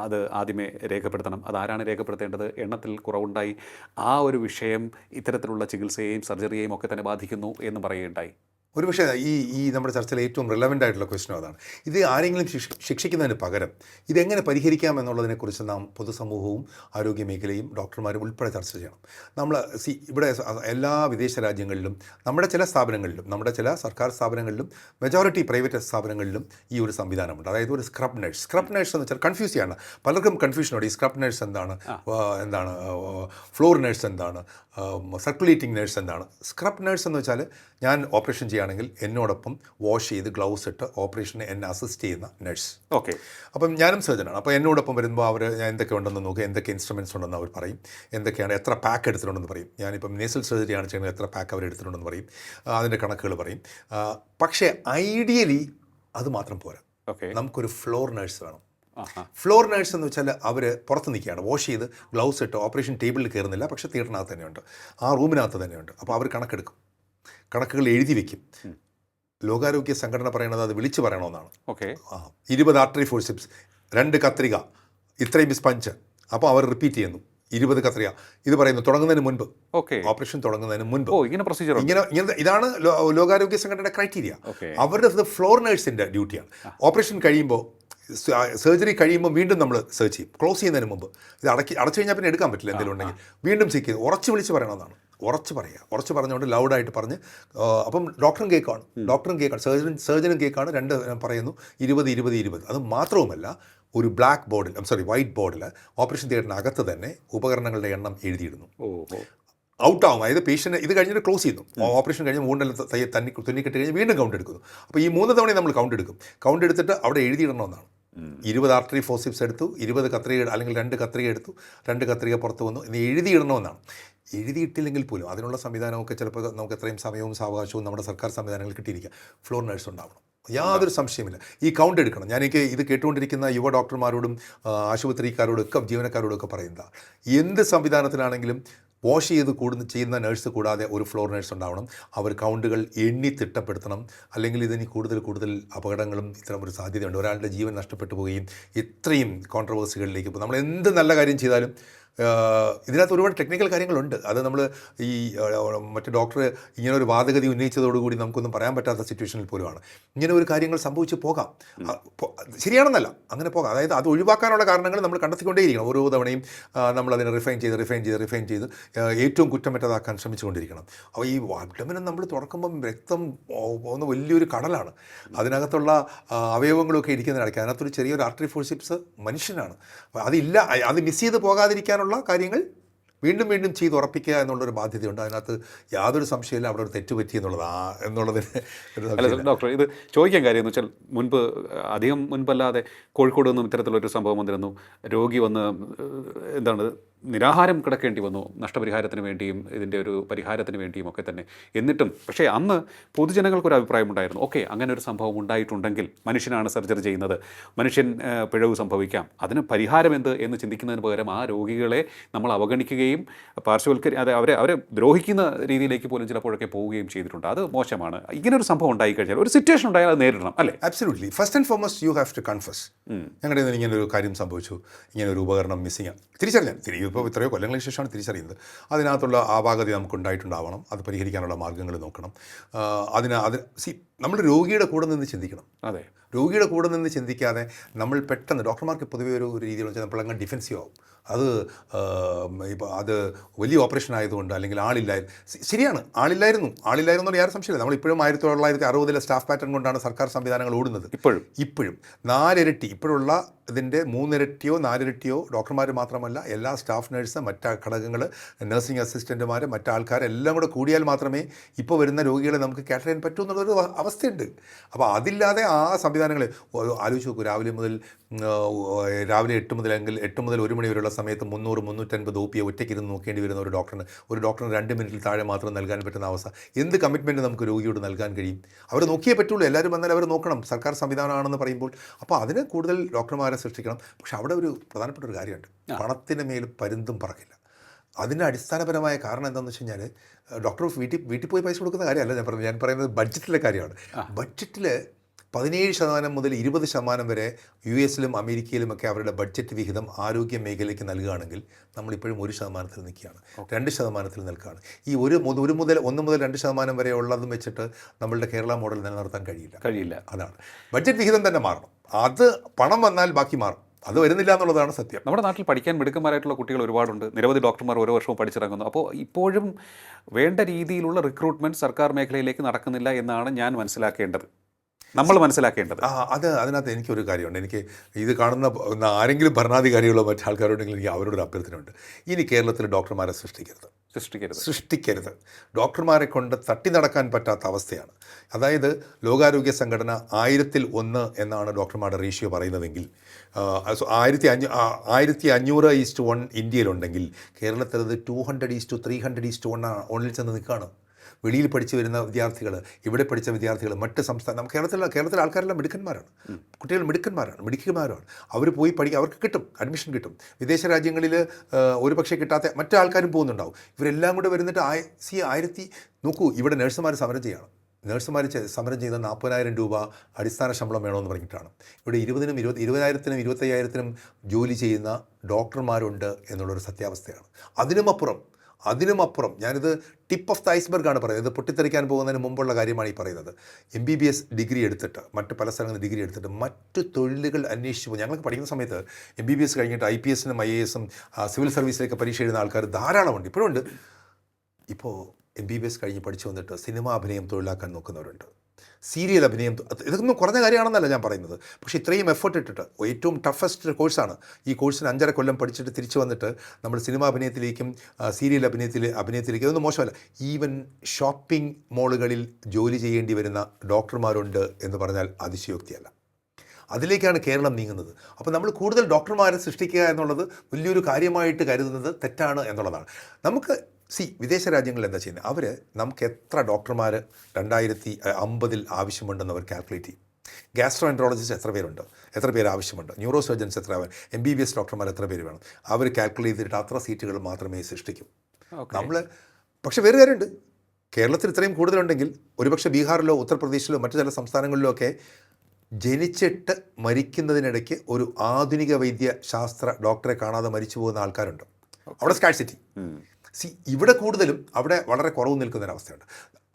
അത് ആദ്യമേ രേഖപ്പെടുത്തണം. അതാരാണ് രേഖപ്പെടുത്തേണ്ടത്? എണ്ണത്തിൽ കുറവുണ്ടായി, ആ ഒരു വിഷയം ഇത്തരത്തിലുള്ള ചികിത്സയെയും സർജറിയെയും ഒക്കെ തന്നെ ബാധിക്കുന്നു എന്ന് പറയുകയുണ്ടായി. ഒരു പക്ഷേ ഈ നമ്മുടെ ചർച്ചയിൽ ഏറ്റവും റിലവൻ്റ് ആയിട്ടുള്ള ക്വസ്റ്റ്യൻ അതാണ്. ഇത് ആരെങ്കിലും ശിക്ഷിക്കുന്നതിന് പകരം ഇതെങ്ങനെ പരിഹരിക്കാം എന്നുള്ളതിനെക്കുറിച്ച് നാം പൊതുസമൂഹവും ആരോഗ്യ മേഖലയും ഡോക്ടർമാരും ഉൾപ്പെടെ ചർച്ച ചെയ്യണം. നമ്മൾ ഇവിടെ എല്ലാ വിദേശ രാജ്യങ്ങളിലും നമ്മുടെ ചില സ്ഥാപനങ്ങളിലും, നമ്മുടെ ചില സർക്കാർ സ്ഥാപനങ്ങളിലും, മെജോറിറ്റി പ്രൈവറ്റ് സ്ഥാപനങ്ങളിലും ഈ ഒരു സംവിധാനമുണ്ട്. അതായത് ഒരു സ്ക്രബ് നഴ്സ് എന്ന് വെച്ചാൽ കൺഫ്യൂസ് ചെയ്യാണ്, പലർക്കും കൺഫ്യൂഷനോട് ഈ സ്ക്രബ് നഴ്സ് എന്താണ്, ഫ്ലോർ നഴ്സ് എന്താണ്, സർക്കുലേറ്റിംഗ് നഴ്സ് എന്താണ്. സ്ക്രബ് നഴ്സ് എന്ന് വെച്ചാൽ ഞാൻ ഓപ്പറേഷൻ ചെയ്യുകയാണെങ്കിൽ എന്നോടൊപ്പം വാഷ് ചെയ്ത് ഗ്ലൗസ് ഇട്ട് ഓപ്പറേഷന് എന്നെ അസിസ്റ്റ് ചെയ്യുന്ന നഴ്സ്. ഓക്കെ. അപ്പം ഞാനും സർജനാണ്. അപ്പോൾ എന്നോടൊപ്പം വരുമ്പോൾ ഞാൻ എന്തൊക്കെ ഉണ്ടെന്ന് നോക്കുക, എന്തൊക്കെ ഇൻസ്ട്രുമെൻറ്റ്സ് ഉണ്ടെന്ന് അവർ പറയും, എന്തൊക്കെയാണ് എത്ര പാക്ക് എടുത്തിട്ടുണ്ടെന്ന് പറയും. ഞാനിപ്പം നേസൽ സർജറിയാണ് ചെയ്യുന്നത്, എത്ര പാക്ക് അവർ എടുത്തിട്ടുണ്ടെന്ന് പറയും, അതിൻ്റെ കണക്കുകൾ പറയും. പക്ഷേ ഐഡിയലി അത് മാത്രം പോരാ, നമുക്കൊരു ഫ്ലോർ നഴ്സ് വേണം. ഫ്ലോർ നഴ്സ് എന്ന് വെച്ചാൽ അവർ പുറത്ത് നിൽക്കുകയാണ്, വാഷ് ചെയ്ത് ഗ്ലൗസ് ഇട്ട് ഓപ്പറേഷൻ ടേബിളിൽ കയറുന്നില്ല, പക്ഷേ തിയേറ്ററിനകത്ത് തന്നെയുണ്ട്, ആ റൂമിനകത്ത് തന്നെയുണ്ട്. അപ്പോൾ അവർ കണക്കെടുക്കും, കണക്കുകൾ എഴുതി വയ്ക്കും. ലോകാരോഗ്യ സംഘടന പറയുന്നത് അത് വിളിച്ച് പറയണമെന്നാണ്. 20 ആർട്ടറി ഫോഴ്സിപ്സ്, 2 കത്രിക, ഇത്രയും സ്പഞ്ച്. അപ്പോൾ അവർ റിപ്പീറ്റ് ചെയ്യുന്നു, 20 കത്രിക. ഇത് പറയുന്നു തുടങ്ങുന്നതിന് മുൻപ്, ഓപ്പറേഷൻ തുടങ്ങുന്നതിന് മുൻപ്. ഇതാണ് ലോകാരോഗ്യ സംഘടനയുടെ ക്രൈറ്റീരിയ. അവരുടെ ഫ്ലോർ നഴ്സിൻ്റെ ഡ്യൂട്ടിയാണ്. ഓപ്പറേഷൻ കഴിയുമ്പോൾ, സർജറി കഴിയുമ്പോൾ വീണ്ടും നമ്മൾ സെർച്ച് ചെയ്യും, ക്ലോസ് ചെയ്യുന്നതിന് മുമ്പ്. ഇത് അടച്ചു കഴിഞ്ഞാൽ പിന്നെ എടുക്കാൻ പറ്റില്ല, എന്തെങ്കിലും ഉണ്ടെങ്കിൽ വീണ്ടും ചെക്ക് ചെയ്ത് ഉറച്ച് വിളിച്ച് പറയണമെന്നാണ്. ഉറച്ച് പറഞ്ഞുകൊണ്ട് ലൗഡായിട്ട് പറഞ്ഞ്, അപ്പം ഡോക്ടറും കേൾക്കാണ്, സർജനും കേൾക്കാണ്, രണ്ട് പറയുന്നു 20. അത് മാത്രവുമല്ല, ഒരു വൈറ്റ് ബോർഡിൽ ഓപ്പറേഷൻ തിയേറ്ററിനകത്ത് തന്നെ ഉപകരണങ്ങളുടെ എണ്ണം എഴുതിയിടുന്നു. ഔട്ടാവും. അതായത് പേഷ്യൻ്റ് ഇത് കഴിഞ്ഞിട്ട് ക്ലോസ് ചെയ്യുന്നു, ഓപ്പറേഷൻ കഴിഞ്ഞ് മൂന്നെല്ലാം തുന്നിക്കെട്ട് കഴിഞ്ഞ് വീണ്ടും കൗണ്ട് എടുക്കുന്നു. അപ്പോൾ ഈ 3 തവണയും നമ്മൾ കൗണ്ട് എടുത്തിട്ട് അവിടെ എഴുതിയിടണമെന്നാണ്. 20 ആർട്ടറി ഫോർസിപ്സ് എടുത്തു, 20 കത്രിക അല്ലെങ്കിൽ 2 കത്രിക എടുത്തു, 2 കത്രിക പുറത്ത് വന്നു, ഇനി എഴുതിയിടണമെന്നാണ്. എഴുതിയിട്ടില്ലെങ്കിൽ പോലും അതിനുള്ള സംവിധാനമൊക്കെ ചിലപ്പോൾ നമുക്ക് എത്രയും സമയവും സാവകാശവും നമ്മുടെ സർക്കാർ സംവിധാനങ്ങളിൽ കിട്ടിയിരിക്കുക. ഫ്ലോർ നഴ്സ് ഉണ്ടാവണം, യാതൊരു സംശയമില്ല. ഈ കൗണ്ട് എടുക്കണം. എനിക്ക് ഇത് കേട്ടുകൊണ്ടിരിക്കുന്ന യുവ ഡോക്ടർമാരോടും ആശുപത്രിക്കാരോടും ഒക്കെ ജീവനക്കാരോടും ഒക്കെ പറയുന്നതാണ്, എന്ത് സംവിധാനത്തിലാണെങ്കിലും വാഷ് ചെയ്ത് ചെയ്യുന്ന നഴ്സ് കൂടാതെ ഒരു ഫ്ലോർ നഴ്സ് ഉണ്ടാവണം. അവർ കൗണ്ടുകൾ എണ്ണി തിട്ടപ്പെടുത്തണം. അല്ലെങ്കിൽ ഇതിന് കൂടുതൽ അപകടങ്ങളും ഇത്തരം ഒരു സാധ്യതയുണ്ട്. ഒരാളുടെ ജീവൻ നഷ്ടപ്പെട്ടു പോവുകയും ഇത്രയും കോൺട്രവേഴ്സികളിലേക്ക് ഇപ്പോൾ നമ്മൾ എന്ത് നല്ല കാര്യം ചെയ്താലും ഇതിനകത്ത് ഒരുപാട് ടെക്നിക്കൽ കാര്യങ്ങളുണ്ട്. അത് നമ്മൾ ഈ മറ്റു ഡോക്ടർ ഇങ്ങനെ ഒരു വാദഗതി ഉന്നയിച്ചതോടുകൂടി നമുക്കൊന്നും പറയാൻ പറ്റാത്ത സിറ്റുവേഷനിൽ പോലുമാണ് ഇങ്ങനെ ഒരു കാര്യങ്ങൾ സംഭവിച്ച് പോകാം. ശരിയാണെന്നല്ല, അങ്ങനെ പോകാം. അതായത് അത് ഒഴിവാക്കാനുള്ള കാരണങ്ങൾ നമ്മൾ കണ്ടെത്തിക്കൊണ്ടേയിരിക്കണം. ഓരോ തവണയും നമ്മളതിനെ റിഫൈൻ ചെയ്ത് ഏറ്റവും കുറ്റമറ്റതാക്കാൻ ശ്രമിച്ചുകൊണ്ടിരിക്കണം. അപ്പോൾ ഈ അബ്ഡമിനെ നമ്മൾ തുറക്കുമ്പം രക്തം പോകുന്ന വലിയൊരു കടലാണ്. അതിനകത്തുള്ള അവയവങ്ങളൊക്കെ ഇരിക്കുന്നതിനിടയ്ക്ക് അതിനകത്തൊരു ചെറിയൊരു ആർട്ടറി ഫോർസിപ്സ് മനുഷ്യനാണ്. അത് മിസ് ചെയ്ത് പോകാതിരിക്കാനുള്ള കാര്യങ്ങൾ വീണ്ടും ചെയ്ത് ഉറപ്പിക്കുക എന്നുള്ളൊരു ബാധ്യതയുണ്ട്. അതിനകത്ത് യാതൊരു സംശയമില്ല അവിടെ ഒരു തെറ്റ് പറ്റി എന്നുള്ളതിന്. ഡോക്ടർ, ഇത് ചോദിക്കാൻ കാര്യം എന്ന് വെച്ചാൽ അധികം മുൻപല്ലാതെ കോഴിക്കോട് നിന്നും ഇത്തരത്തിലൊരു സംഭവം വന്നിരുന്നു. രോഗി വന്ന് നിരാഹാരം കിടക്കേണ്ടി വന്നു നഷ്ടപരിഹാരത്തിന് വേണ്ടിയും ഇതിൻ്റെ ഒരു പരിഹാരത്തിന് വേണ്ടിയും ഒക്കെ തന്നെ. എന്നിട്ടും പക്ഷേ അന്ന് പൊതുജനങ്ങൾക്കൊരു അഭിപ്രായമുണ്ടായിരുന്നു, ഓക്കെ അങ്ങനെ ഒരു സംഭവം ഉണ്ടായിട്ടുണ്ടെങ്കിൽ മനുഷ്യനാണ് സർജറി ചെയ്യുന്നത്, മനുഷ്യൻ പിഴവ് സംഭവിക്കാം, അതിന് പരിഹാരം എന്ത് എന്ന് ചിന്തിക്കുന്നതിന് പകരം ആ രോഗികളെ നമ്മൾ അവഗണിക്കുകയും അത് അവരെ ദ്രോഹിക്കുന്ന രീതിയിലേക്ക് പോലും ചിലപ്പോഴൊക്കെ പോവുകയും ചെയ്തിട്ടുണ്ട്. അത് മോശമാണ്. ഇങ്ങനൊരു സംഭവം ഉണ്ടായിക്കഴിഞ്ഞാൽ, ഒരു സിറ്റുവേഷൻ ഉണ്ടായാൽ അത് നേരിടണം അല്ലേ? Absolutely. First and foremost you have to confess. ഞങ്ങളുടെ ഇതിന് ഇങ്ങനെ ഒരു കാര്യം സംഭവിച്ചു, ഇങ്ങനെ ഒരു ഉപകരണം മിസ്സിങ് തിരിച്ചറിഞ്ഞാൽ ഇപ്പോൾ ഇത്രയോ കൊല്ലങ്ങൾക്ക് ശേഷമാണ് തിരിച്ചറിയുന്നത്. അതിനകത്തുള്ള ആപാകത നമുക്കുണ്ടായിട്ടുണ്ടാവണം. അത് പരിഹരിക്കാനുള്ള മാർഗ്ഗങ്ങൾ നോക്കണം. നമ്മൾ രോഗിയുടെ കൂടെ നിന്ന് ചിന്തിക്കണം. അതെ, രോഗിയുടെ കൂടെ നിന്ന് ചിന്തിക്കാതെ നമ്മൾ പെട്ടെന്ന് ഡോക്ടർമാർക്ക് പൊതുവേ ഒരു രീതിയിൽ വെച്ചാൽ നമ്മളങ്ങ് ഡിഫെൻസീവ് ആവും. ഇപ്പോൾ അത് വലിയ ഓപ്പറേഷൻ ആയതുകൊണ്ട് അല്ലെങ്കിൽ ശരിയാണ്, ആളില്ലായിരുന്നു യാതൊരു സംശയമില്ല. നമ്മളിപ്പോഴും 1960 സ്റ്റാഫ് പാറ്റേൺ കൊണ്ടാണ് സർക്കാർ സംവിധാനങ്ങൾ ഓടുന്നത്. ഇപ്പോഴും 4 ഇരട്ടി ഇപ്പോഴുള്ള ഇതിൻ്റെ 3 ഇരട്ടിയോ 4 ഇരട്ടിയോ ഡോക്ടർമാർ മാത്രമല്ല, എല്ലാ സ്റ്റാഫ് നഴ്സ്, മറ്റ് ഘടകങ്ങൾ, നഴ്സിംഗ് അസിസ്റ്റൻറ്റുമാർ, മറ്റാൾക്കാരെല്ലാം കൂടെ കൂടിയാൽ മാത്രമേ ഇപ്പോൾ വരുന്ന രോഗികളെ നമുക്ക് കാറ്റർ ചെയ്യാൻ പറ്റൂ എന്നുള്ളൊരു അവസ്ഥയുണ്ട്. അപ്പോൾ അതില്ലാതെ ആ സംവിധാനങ്ങൾ ആലോചിച്ച് നോക്കൂ. രാവിലെ 8 മുതൽ 1 മണി വരെയുള്ള സമയത്ത് 300-350 OP ഒറ്റയ്ക്കിരുന്ന് നോക്കേണ്ടി വരുന്ന ഒരു ഡോക്ടറിന് 2 മിനിറ്റിൽ താഴെ മാത്രം നൽകാൻ പറ്റുന്ന അവസ്ഥ. എന്ത് കമ്മിറ്റ്മെൻറ്റ് നമുക്ക് രോഗിയോട് നൽകാൻ കഴിയും? അവർ നോക്കിയേ പറ്റുള്ളൂ. എല്ലാവരും വന്നാൽ അവർ നോക്കണം. സർക്കാർ സംവിധാനമാണെന്ന് പറയുമ്പോൾ അപ്പോൾ അതിന് കൂടുതൽ ഡോക്ടർമാരെ സൃഷ്ടിക്കണം. പക്ഷെ അവിടെ ഒരു പ്രധാനപ്പെട്ട ഒരു കാര്യമുണ്ട്. പണത്തിന് മേൽ പരുന്തും പറക്കില്ല. അതിൻ്റെ അടിസ്ഥാനപരമായ കാരണം എന്താണെന്ന് വെച്ച് കഴിഞ്ഞാൽ, ഡോക്ടർ വീട്ടിൽ പോയി പൈസ കൊടുക്കുന്ന കാര്യമല്ല ഞാൻ പറയുന്നത് ബഡ്ജറ്റിലെ കാര്യമാണ്. ബഡ്ജറ്റിൽ 17% മുതൽ 20% വരെ US-ലും അമേരിക്കയിലുമൊക്കെ അവരുടെ ബഡ്ജറ്റ് വിഹിതം ആരോഗ്യ മേഖലയ്ക്ക് നൽകുകയാണെങ്കിൽ നമ്മളിപ്പോഴും 1% നിൽക്കുകയാണ്, 2% നിൽക്കുകയാണ്. ഈ 1 മുതൽ 2% വരെ ഉള്ളതും വെച്ചിട്ട് നമ്മളുടെ കേരള മോഡൽ നിലനിർത്താൻ കഴിയില്ല. അതാണ് ബഡ്ജറ്റ് വിഹിതം തന്നെ മാറണം. അത് പണം വന്നാൽ ബാക്കി മാറും. അത് വരുന്നില്ല എന്നുള്ളതാണ് സത്യം. നമ്മുടെ നാട്ടിൽ പഠിക്കാൻ മിടുക്കന്മാരായിട്ടുള്ള കുട്ടികൾ ഒരുപാടുണ്ട്. നിരവധി ഡോക്ടർമാർ ഓരോ വർഷവും പഠിച്ചിറങ്ങുന്നു. അപ്പോൾ ഇപ്പോഴും വേണ്ട രീതിയിലുള്ള റിക്രൂട്ട്മെൻറ്റ് സർക്കാർ മേഖലയിലേക്ക് നടക്കുന്നില്ല എന്നാണ് ഞാൻ മനസ്സിലാക്കേണ്ടത്, നമ്മൾ മനസ്സിലാക്കേണ്ടത്. അതിനകത്ത് എനിക്കൊരു കാര്യമുണ്ട്. എനിക്ക് ഇത് കാണുന്ന ആരെങ്കിലും ഭരണാധികാരികളോ മറ്റാൾക്കാരുണ്ടെങ്കിൽ എനിക്ക് അവരോടൊരു അഭ്യർത്ഥനയുണ്ട്. ഇനി കേരളത്തിൽ ഡോക്ടർമാരെ സൃഷ്ടിക്കരുത്. ഡോക്ടർമാരെ കൊണ്ട് തട്ടി നടക്കാൻ പറ്റാത്ത അവസ്ഥയാണ്. അതായത് ലോകാരോഗ്യ സംഘടന 1000-1 എന്നാണ് ഡോക്ടർമാരുടെ റേഷ്യോ പറയുന്നതെങ്കിൽ 1500:1 ഇന്ത്യയിലുണ്ടെങ്കിൽ കേരളത്തിൽ അത് 200:300:1 ചെന്ന് നിൽക്കുകയാണ്. വെളിയിൽ പഠിച്ചു വരുന്ന വിദ്യാർത്ഥികൾ, ഇവിടെ പഠിച്ച വിദ്യാർത്ഥികൾ, മറ്റ് സംസ്ഥാനം, കേരളത്തിലെ ആൾക്കാരെല്ലാം കുട്ടികൾ മിടുക്കന്മാരാണ്. അവർ പോയി അവർക്ക് കിട്ടും, അഡ്മിഷൻ കിട്ടും. വിദേശ രാജ്യങ്ങളിൽ ഒരുപക്ഷെ കിട്ടാത്ത മറ്റു ആൾക്കാരും പോകുന്നുണ്ടാവും. ഇവരെല്ലാം കൂടെ വരുന്നിട്ട് നോക്കൂ, ഇവിടെ നഴ്സുമാർ സമരം ചെയ്യണം. നഴ്സുമാർ സമരം ചെയ്ത 40,000 രൂപ അടിസ്ഥാന ശമ്പളം വേണമെന്ന് പറഞ്ഞിട്ടാണ്. ഇവിടെ 20,000-നും 25,000-നും ജോലി ചെയ്യുന്ന ഡോക്ടർമാരുണ്ട് എന്നുള്ളൊരു സത്യാവസ്ഥയാണ്. അതിനുമപ്പുറം ഞാനിത് ടിപ്പ് ഓഫ് ദ ഐസ്ബർഗാണ് പറയുന്നത്. ഇത് പൊട്ടിത്തെറിക്കാൻ പോകുന്നതിന് മുമ്പുള്ള കാര്യമാണ് ഈ പറയുന്നത്. MBBS ഡിഗ്രി എടുത്തിട്ട്, മറ്റ് പല സ്ഥലങ്ങളിൽ ഡിഗ്രി എടുത്തിട്ട് മറ്റു തൊഴിലുകൾ അന്വേഷിച്ച് പോകും. ഞങ്ങൾക്ക് പഠിക്കുന്ന സമയത്ത് MBBS കഴിഞ്ഞിട്ട് IPS-നും IAS-ഉം സിവിൽ സർവീസിലേക്ക് പരീക്ഷ എഴുതുന്ന ആൾക്കാർ ധാരാളമുണ്ട്, ഇപ്പോഴുണ്ട്. ഇപ്പോൾ MBBS കഴിഞ്ഞ് പഠിച്ചു വന്നിട്ട് സിനിമാ അഭിനയം തൊഴിലാക്കാൻ നോക്കുന്നവരുണ്ട്, സീരിയൽ അഭിനയം. ഇതൊന്നും കുറഞ്ഞ കാര്യമാണെന്നല്ല ഞാൻ പറയുന്നത്. പക്ഷേ ഇത്രയും എഫേർട്ട് ഇട്ടിട്ട് ഏറ്റവും ടഫസ്റ്റ് കോഴ്സാണ്. ഈ കോഴ്സിന് 5.5 കൊല്ലം പഠിച്ചിട്ട് തിരിച്ചു വന്നിട്ട് നമ്മൾ സിനിമാ അഭിനയത്തിലേക്കും സീരിയൽ അഭിനയത്തിലേക്കും ഇതൊന്നും മോശമല്ല. ഈവൻ ഷോപ്പിംഗ് മോളുകളിൽ ജോലി ചെയ്യേണ്ടി വരുന്ന ഡോക്ടർമാരുണ്ട് എന്ന് പറഞ്ഞാൽ അതിശയോക്തിയല്ല. അതിലേക്കാണ് കേരളം നീങ്ങുന്നത്. അപ്പോൾ നമ്മൾ കൂടുതൽ ഡോക്ടർമാരെ സൃഷ്ടിക്കുക എന്നുള്ളത് വലിയൊരു കാര്യമായിട്ട് കരുതുന്നത് തെറ്റാണ് എന്നുള്ളതാണ്. നമുക്ക് വിദേശ രാജ്യങ്ങളിൽ എന്താ ചെയ്യുന്നത്? അവർ നമുക്ക് എത്ര ഡോക്ടർമാർ 2050 ആവശ്യമുണ്ടെന്ന് അവർ കാൽക്കുലേറ്റ് ചെയ്യും. ഗ്യാസ്ട്രോ എൻട്രോളജിസ്റ്റ് എത്ര പേര് ആവശ്യമുണ്ട്, ന്യൂറോ സർജൻസ് എത്ര വേണം, MBBS ഡോക്ടർമാർ എത്ര പേര് വേണം, അവർ കാൽക്കുലേറ്റ് ചെയ്തിട്ട് അത്ര സീറ്റുകൾ മാത്രമേ സൃഷ്ടിക്കൂ. പക്ഷേ വേറെ കാര്യമുണ്ട്. കേരളത്തിൽ ഇത്രയും കൂടുതലുണ്ടെങ്കിൽ ഒരുപക്ഷെ ബീഹാറിലോ ഉത്തർപ്രദേശിലോ മറ്റു ചില സംസ്ഥാനങ്ങളിലോ ഒക്കെ ജനിച്ചിട്ട് മരിക്കുന്നതിനിടയ്ക്ക് ഒരു ആധുനിക വൈദ്യശാസ്ത്ര ഡോക്ടറെ കാണാതെ മരിച്ചു പോകുന്ന ആൾക്കാരുണ്ട്. അവിടെ സ്കാർസിറ്റി. ഇവിടെ കൂടുതലും അവിടെ വളരെ കുറവ് നിൽക്കുന്നൊരവസ്ഥയുണ്ട്.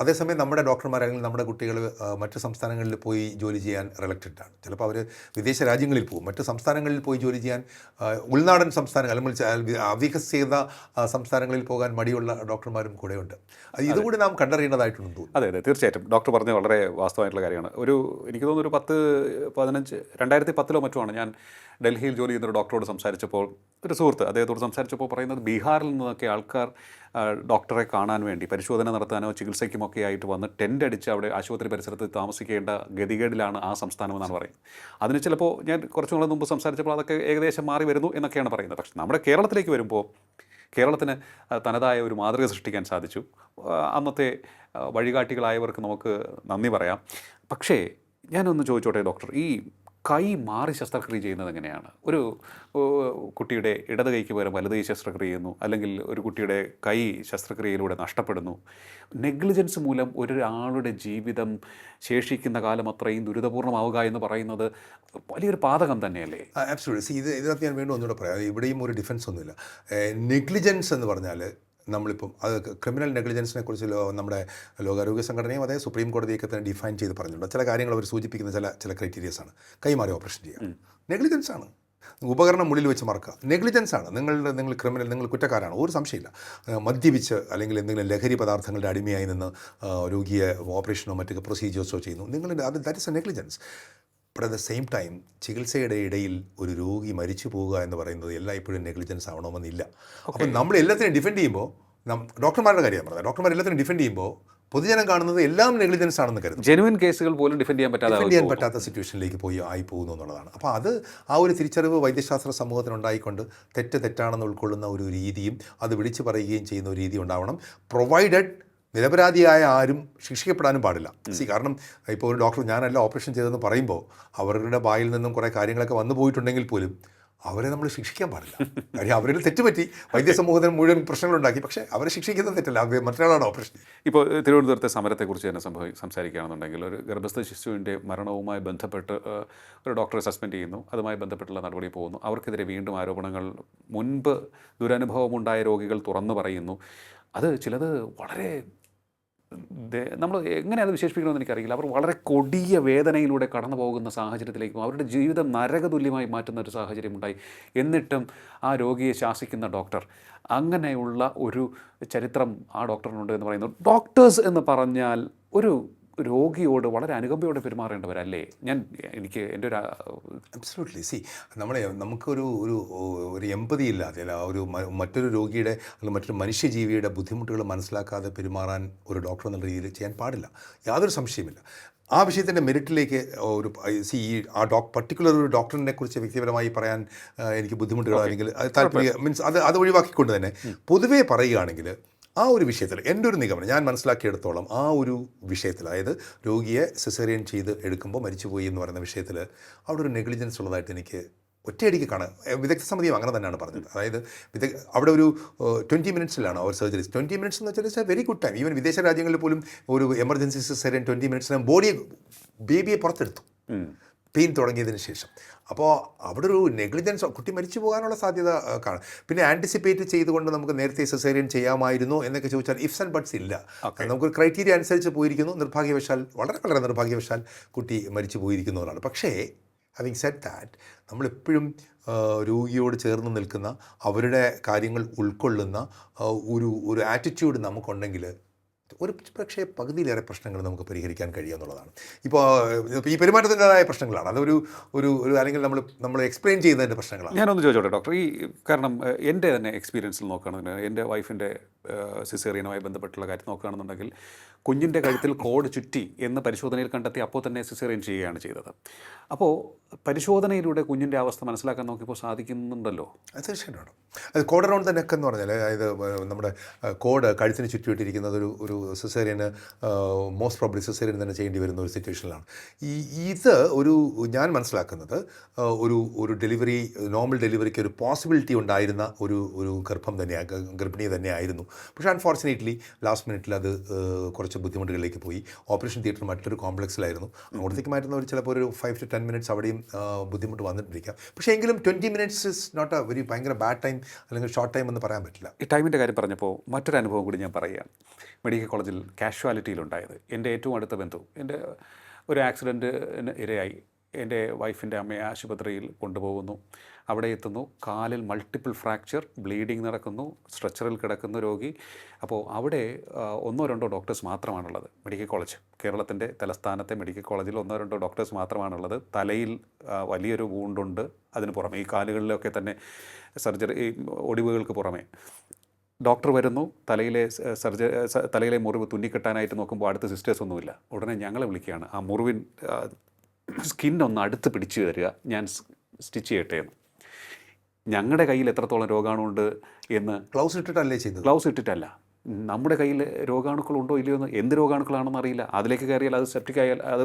അതേസമയം നമ്മുടെ ഡോക്ടർമാർ അല്ലെങ്കിൽ നമ്മുടെ കുട്ടികൾ മറ്റ് സംസ്ഥാനങ്ങളിൽ പോയി ജോലി ചെയ്യാൻ റിലക്റ്റഡാണ്. ചിലപ്പോൾ അവർ വിദേശ രാജ്യങ്ങളിൽ പോകും, മറ്റ് സംസ്ഥാനങ്ങളിൽ പോയി ജോലി ചെയ്യാൻ, ഉൾനാടൻ സംസ്ഥാനങ്ങൾ അല്ലെങ്കിൽ അവികസിത സംസ്ഥാനങ്ങളിൽ പോകാൻ മടിയുള്ള ഡോക്ടർമാരും കൂടെയുണ്ട്. ഇതുകൂടി നാം കണ്ടറിയേണ്ടതായിട്ടുണ്ടെന്ന് തോന്നുന്നു. അതെ, തീർച്ചയായിട്ടും ഡോക്ടർ പറഞ്ഞത് വളരെ വാസ്തവമായിട്ടുള്ള കാര്യമാണ്. എനിക്ക് തോന്നുന്നു ഒരു 2010-15 2010 മറ്റുമാണ് ഞാൻ ഡൽഹിയിൽ ജോലി ചെയ്യുന്ന ഒരു ഡോക്ടറോട് സംസാരിച്ചപ്പോൾ, ഒരു സുഹൃത്ത് അദ്ദേഹത്തോട് സംസാരിച്ചപ്പോൾ പറയുന്നത്, ബീഹാറിൽ നിന്നൊക്കെ ആൾക്കാർ ഡോക്ടറെ കാണാൻ വേണ്ടി പരിശോധന നടത്താനോ ചികിത്സയ്ക്കുമൊക്കെ ആയിട്ട് വന്ന് ടെൻ്റ് അടിച്ച് അവിടെ ആശുപത്രി പരിസരത്ത് താമസിക്കേണ്ട ഗതികേടിലാണ് ആ സംസ്ഥാനം എന്നാണ് പറയുന്നത്. അതിന് ചിലപ്പോൾ ഞാൻ കുറച്ചു നാൾ മുമ്പ് സംസാരിച്ചപ്പോൾ അതൊക്കെ ഏകദേശം മാറി വരുന്നു എന്നൊക്കെയാണ് പറയുന്നത്. പക്ഷേ നമ്മുടെ കേരളത്തിലേക്ക് വരുമ്പോൾ കേരളത്തിന് തനതായ ഒരു മാതൃക സൃഷ്ടിക്കാൻ സാധിച്ചു. അന്നത്തെ വഴികാട്ടികളായവർക്ക് നമുക്ക് നന്ദി പറയാം. പക്ഷേ ഞാനൊന്ന് ചോദിച്ചോട്ടെ ഡോക്ടർ, ഈ കൈ മാറി ശസ്ത്രക്രിയ ചെയ്യുന്നത് എങ്ങനെയാണ്? ഒരു കുട്ടിയുടെ ഇടത് കൈക്ക് പകരം വലത് കൈ ശസ്ത്രക്രിയ ചെയ്യുന്നു, അല്ലെങ്കിൽ ഒരു കുട്ടിയുടെ കൈ ശസ്ത്രക്രിയയിലൂടെ നഷ്ടപ്പെടുന്നു. നെഗ്ലിജൻസ് മൂലം ഒരാളുടെ ജീവിതം ശേഷിക്കുന്ന കാലം അത്രയും ദുരിതപൂർണ്ണമാവുക എന്ന് പറയുന്നത് വലിയൊരു പാതകം തന്നെയല്ലേ? ആബ്സല്യൂട്ട്ലി. ഇതിനകത്ത് ഞാൻ വീണ്ടും ഒന്നുകൂടെ പറയാം, ഇവിടെയും ഒരു ഡിഫൻസ് ഒന്നുമില്ല. നെഗ്ലിജൻസ് എന്ന് പറഞ്ഞാൽ നമ്മളിപ്പം അത് ക്രിമിനൽ നെഗ്ലിജൻസിനെ കുറിച്ച് നമ്മുടെ ലോകാരോഗ്യ സംഘടനയും അതേ സുപ്രീം കോടതിയൊക്കെ തന്നെ ഡിഫൈൻ ചെയ്ത് പറഞ്ഞിട്ടുണ്ട്. ചില കാര്യങ്ങൾ അവർ സൂചിപ്പിക്കുന്ന ചില ക്രൈറ്റീരിയസ് ആണ്. കൈമാറി ഓപ്പറേഷൻ ചെയ്യുക നെഗ്ലിജൻസ് ആണ്. ഉപകരണം മുള്ളിൽ വെച്ച് മറക്കുക നെഗ്ലിജൻസ് ആണ്. നിങ്ങൾ ക്രിമിനൽ, നിങ്ങൾ കുറ്റക്കാരാണ്, ഒരു സംശയമില്ല. മദ്യപിച്ച് അല്ലെങ്കിൽ എന്തെങ്കിലും ലഹരി പദാർത്ഥങ്ങളുടെ അടിമയായി നിന്ന് രോഗിയെ ഓപ്പറേഷനോ മറ്റു പ്രൊസീജിയേഴ്സോ ചെയ്യുന്നു, that is A negligence. But at the same time ചികിത്സയുടെ ഇടയിൽ ഒരു രോഗി മരിച്ചു പോവുക എന്ന് പറയുന്നത് എല്ലായ്പ്പോഴും നെഗ്ലിജൻസ് ആവണമെന്നില്ല. അപ്പം നമ്മൾ എല്ലാത്തിനും ഡിഫെൻഡ് ചെയ്യുമ്പോൾ, ഡോക്ടർമാരുടെ കാര്യം പറഞ്ഞത്, ഡോക്ടർമാർ എല്ലാത്തിനും ഡിഫെൻഡ് ചെയ്യുമ്പോൾ പൊതുജനം കാണുന്നത് എല്ലാം നെഗ്ലിജൻസ് ആണെന്ന് കരുതും. ജെനുവിൻ കേസുകൾ പോലും ഡിഫെൻഡ് ചെയ്യാൻ പറ്റാത്ത സിറ്റുവേഷനിലേക്ക് ആയി പോകുന്നു എന്നുള്ളതാണ്. അപ്പോൾ ആ ഒരു തിരിച്ചറിവ് വൈദ്യശാസ്ത്ര സമൂഹത്തിനുണ്ടായിക്കൊണ്ട് തെറ്റാണെന്ന് ഉൾക്കൊള്ളുന്ന ഒരു രീതിയും അത് വിളിച്ചു പറയുകയും ചെയ്യുന്ന ഒരു രീതി ഉണ്ടാവണം. പ്രൊവൈഡഡ് നിരപരാധിയായ ആരും ശിക്ഷിക്കപ്പെടാനും പാടില്ല. കാരണം ഇപ്പോൾ ഒരു ഡോക്ടർ ഞാനല്ല ഓപ്പറേഷൻ ചെയ്തതെന്ന് പറയുമ്പോൾ അവരുടെ വായിൽ നിന്നും കുറേ കാര്യങ്ങളൊക്കെ വന്നു പോയിട്ടുണ്ടെങ്കിൽ പോലും അവരെ നമ്മൾ ശിക്ഷിക്കാൻ പാടില്ല. കാര്യം അവരിൽ തെറ്റുപറ്റി വൈദ്യസമൂഹത്തിന് മുഴുവൻ പ്രശ്നങ്ങളുണ്ടാക്കി. പക്ഷേ അവരെ ശിക്ഷിക്കുന്നത് തെറ്റല്ല, മറ്റൊരാളാണ് ഓപ്പറേഷൻ. ഇപ്പോൾ തിരുവനന്തപുരത്തെ സമരത്തെക്കുറിച്ച് തന്നെ സംസാരിക്കുകയാണെന്നുണ്ടെങ്കിൽ, ഒരു ഗർഭസ്ഥ ശിശുവിൻ്റെ മരണവുമായി ബന്ധപ്പെട്ട് ഒരു ഡോക്ടറെ സസ്പെൻഡ് ചെയ്യുന്നു, അതുമായി ബന്ധപ്പെട്ടുള്ള നടപടി പോകുന്നു. അവർക്കെതിരെ വീണ്ടും ആരോപണങ്ങൾ. മുൻപ് ദുരനുഭവമുണ്ടായ രോഗികൾ തുറന്നു പറയുന്നു. അത് ചിലത് വളരെ നമ്മൾ എങ്ങനെ അത് വിശേഷിപ്പിക്കണമെന്ന് എനിക്കറിയില്ല. അവർ വളരെ കൊടിയ വേദനയിലൂടെ കടന്നു പോകുന്ന സാഹചര്യത്തിലേക്കും അവരുടെ ജീവിതം നരകതുല്യമായി മാറ്റുന്ന ഒരു സാഹചര്യമുണ്ടായി. എന്നിട്ടും ആ രോഗിയെ ശാസിക്കുന്ന ഡോക്ടർ, അങ്ങനെയുള്ള ഒരു ചരിത്രം ആ ഡോക്ടറിനുണ്ട് എന്ന് പറയുന്നു. ഡോക്ടേഴ്സ് എന്ന് പറഞ്ഞാൽ ഒരു രോഗിയോട് വളരെ അനുകമ്പയോടെ പെരുമാറേണ്ടവരല്ലേ? എനിക്ക് എൻ്റെ ഒരു അബ്സല്യൂട്ട്ലി. നമുക്കൊരു എമ്പതി ഇല്ലാതെ, ഒരു മറ്റൊരു രോഗിയുടെ അല്ലെങ്കിൽ മറ്റൊരു മനുഷ്യജീവിയുടെ ബുദ്ധിമുട്ടുകൾ മനസ്സിലാക്കാതെ പെരുമാറാൻ ഒരു ഡോക്ടർ എന്നുള്ള രീതിയിൽ ചെയ്യാൻ പാടില്ല, യാതൊരു സംശയമില്ല. ആ വിഷയത്തിൻ്റെ മെറിറ്റിലേക്ക് പർട്ടിക്കുലർ ഒരു ഡോക്ടറിനെ കുറിച്ച് വ്യക്തിപരമായി പറയാൻ എനിക്ക് ബുദ്ധിമുട്ടുകൾ അല്ലെങ്കിൽ താല്പര്യം മീൻസ് അത് ഒഴിവാക്കിക്കൊണ്ട് തന്നെ പൊതുവേ പറയുകയാണെങ്കിൽ ആ ഒരു വിഷയത്തിൽ എൻ്റെ ഒരു നിഗമനം ഞാൻ മനസ്സിലാക്കിയെടുത്തോളം, ആ ഒരു വിഷയത്തിൽ, അതായത് രോഗിയെ സിസേറിയൻ ചെയ്ത് എടുക്കുമ്പോൾ മരിച്ചുപോയി എന്ന് പറയുന്ന വിഷയത്തിൽ അവിടെ ഒരു നെഗ്ലിജൻസ് ഉള്ളതായിട്ട് എനിക്ക് ഒറ്റയടിക്ക് കാണാം. വിദഗ്ധ സമിതിയും അങ്ങനെ തന്നെയാണ് പറഞ്ഞത്. അതായത് അവിടെ ഒരു 20 മിനിറ്റ്സിലാണ് അവർ സർജറീസ്. 20 മിനിറ്റ്സ് എന്ന് വെച്ചാൽ it's A very good time. Even വിദേശ രാജ്യങ്ങളിൽ പോലും ഒരു എമർജൻസി സിസേറിയൻ 20 മിനിറ്റ്സിന് ബേബിയെ പുറത്തെടുത്തു പെയിൻ തുടങ്ങിയതിന് ശേഷം. അപ്പോൾ അവിടെ ഒരു നെഗ്ലിജൻസ്, കുട്ടി മരിച്ചു പോകാനുള്ള സാധ്യത കാണും. പിന്നെ ആൻറ്റിസിപ്പേറ്റ് ചെയ്തുകൊണ്ട് നമുക്ക് നേരത്തെ സിസേറിയൻ ചെയ്യാമായിരുന്നോ എന്നൊക്കെ ചോദിച്ചാൽ ഇഫ്സ് ആൻഡ് ബട്ട്സ് ഇല്ല. നമുക്കൊരു ക്രൈറ്റീരിയ അനുസരിച്ച് പോയിരിക്കുന്നു. നിർഭാഗ്യവശാൽ, വളരെ നിർഭാഗ്യവശാൽ കുട്ടി മരിച്ചു പോയിരിക്കുന്നവരാണ്. പക്ഷേ ഹാവിങ് സെഡ് ദാറ്റ്, നമ്മളെപ്പോഴും രോഗിയോട് ചേർന്ന് നിൽക്കുന്ന, അവരുടെ കാര്യങ്ങൾ ഉൾക്കൊള്ളുന്ന ഒരു ആറ്റിറ്റ്യൂഡ് നമുക്കുണ്ടെങ്കിൽ പക്ഷേ പകുതിയിലേറെ പ്രശ്നങ്ങൾ നമുക്ക് പരിഹരിക്കാൻ കഴിയുമെന്നുള്ളതാണ്. ഇപ്പോൾ ഈ പെരുമാറ്റത്തിൻ്റെതായ പ്രശ്നങ്ങളാണ്, അതൊരു അല്ലെങ്കിൽ നമ്മൾ എക്സ്പ്ലെയിൻ ചെയ്യുന്നതിൻ്റെ പ്രശ്നങ്ങളാണ്. ഞാനൊന്ന് ചോദിച്ചോട്ടെ ഡോക്ടർ, കാരണം എൻ്റെ തന്നെ എക്സ്പീരിയൻസിൽ നോക്കുകയാണെന്നുണ്ടെങ്കിൽ, എൻ്റെ വൈഫിൻ്റെ സിസേറിയനുമായി ബന്ധപ്പെട്ടുള്ള കാര്യം നോക്കുകയാണെന്നുണ്ടെങ്കിൽ, കുഞ്ഞിൻ്റെ കഴുത്തിൽ കോഡ് ചുറ്റി എന്ന് പരിശോധനയിൽ കണ്ടെത്തി അപ്പോൾ തന്നെ സിസേറിയൻ ചെയ്യുകയാണ് ചെയ്തത്. അപ്പോൾ പരിശോധനയിലൂടെ കുഞ്ഞിൻ്റെ അവസ്ഥ മനസ്സിലാക്കാൻ നോക്കിയപ്പോൾ സാധിക്കുന്നുണ്ടല്ലോ. തീർച്ചയായിട്ടും അത് കോഡ് അറൗണ്ട് ദ നെക്ക് എന്ന് പറഞ്ഞാൽ, അതായത് നമ്മുടെ കോഡ് കഴുത്തിന് ചുറ്റിയിട്ടിരിക്കുന്നത് ഒരു സിസേറിയന് മോസ്റ്റ് പ്രോബ്ലി സിസേറിയൻ തന്നെ ചെയ്യേണ്ടി വരുന്ന ഒരു സിറ്റുവേഷനിലാണ്. ഞാൻ മനസ്സിലാക്കുന്നത് ഒരു ഡെലിവറി, നോർമൽ ഡെലിവറിക്ക് ഒരു പോസിബിലിറ്റി ഉണ്ടായിരുന്ന ഒരു ഗർഭിണി തന്നെയായിരുന്നു. പക്ഷേ അൺഫോർച്ചുനേറ്റ്ലി ലാസ്റ്റ് മിനിറ്റിൽ അത് കുറച്ച് ബുദ്ധിമുട്ടുകളിലേക്ക് പോയി. ഓപ്പറേഷൻ തിയേറ്റർ മറ്റൊരു കോംപ്ലക്സിലായിരുന്നു. അങ്ങോട്ടേക്ക് മാറ്റുന്നവർ ചിലപ്പോൾ ഒരു 5 to 10 മിനിറ്റ്സ് അവിടെയും ബുദ്ധിമുട്ട് വന്നിട്ടിരിക്കാം. പക്ഷേ എങ്കിലും 20 മിനിറ്റ്സ് ഇസ് നോട്ട് എ ഭയങ്കര ബാഡ് ടൈം അല്ലെങ്കിൽ ഷോർട്ട് ടൈം എന്ന് പറയാൻ പറ്റില്ല. ഈ ടൈമിൻ്റെ കാര്യം പറഞ്ഞപ്പോൾ മറ്റൊരു അനുഭവം കൂടി ഞാൻ പറയുകയാണ്. മെഡിക്കൽ കോളേജിൽ കാഷ്വാലിറ്റിയിലുണ്ടായത്. എൻ്റെ ഏറ്റവും അടുത്ത ബന്ധു, എൻ്റെ ഒരു ആക്സിഡൻറ്റിന് ഇരയായി എൻ്റെ വൈഫിൻ്റെ അമ്മയെ ആശുപത്രിയിൽ കൊണ്ടുപോകുന്നു. അവിടെ എത്തുന്നു, കാലിൽ മൾട്ടിപ്പിൾ ഫ്രാക്ചർ, ബ്ലീഡിങ് നടക്കുന്നു, സ്ട്രെച്ചറിൽ കിടക്കുന്ന രോഗി. അപ്പോൾ അവിടെ ഒന്നോ രണ്ടോ ഡോക്ടേഴ്സ് മാത്രമാണുള്ളത്. മെഡിക്കൽ കോളേജ്, കേരളത്തിൻ്റെ തലസ്ഥാനത്തെ മെഡിക്കൽ കോളേജിൽ ഒന്നോ രണ്ടോ ഡോക്ടേഴ്സ് മാത്രമാണുള്ളത്. തലയിൽ വലിയൊരു വൂണ്ടുണ്ട്. അതിന് പുറമെ ഈ കാലുകളിലൊക്കെ തന്നെ സർജറി, ഈ ഒടിവുകൾക്ക് പുറമെ ഡോക്ടർ വരുന്നു. തലയിലെ മുറിവ് തുന്നിക്കെട്ടാനായിട്ട് നോക്കുമ്പോൾ അടുത്ത സിസ്റ്റേഴ്സ് ഒന്നുമില്ല. ഉടനെ ഞങ്ങളെ വിളിക്കുകയാണ്, ആ മുറിവിൻ സ്കിന്നൊന്ന് അടുത്ത് പിടിച്ചു തരിക, ഞാൻ സ്റ്റിച്ച് ചെയ്യട്ടെ എന്ന്. ഞങ്ങളുടെ കയ്യിൽ എത്രത്തോളം രോഗാണുണ്ട് എന്ന് ഗ്ലൗസ് ഇട്ടിട്ടല്ലേ ചെയ്തത്? ഗ്ലൗസ് ഇട്ടിട്ടല്ല. നമ്മുടെ കയ്യിൽ രോഗാണുക്കളുണ്ടോ ഇല്ലയോ എന്ന്, എന്ത് രോഗാണുക്കളാണെന്ന് അറിയില്ല. അതിലേക്ക് കയറിയാൽ അത് സെപ്റ്റിക് ആയാൽ, അത്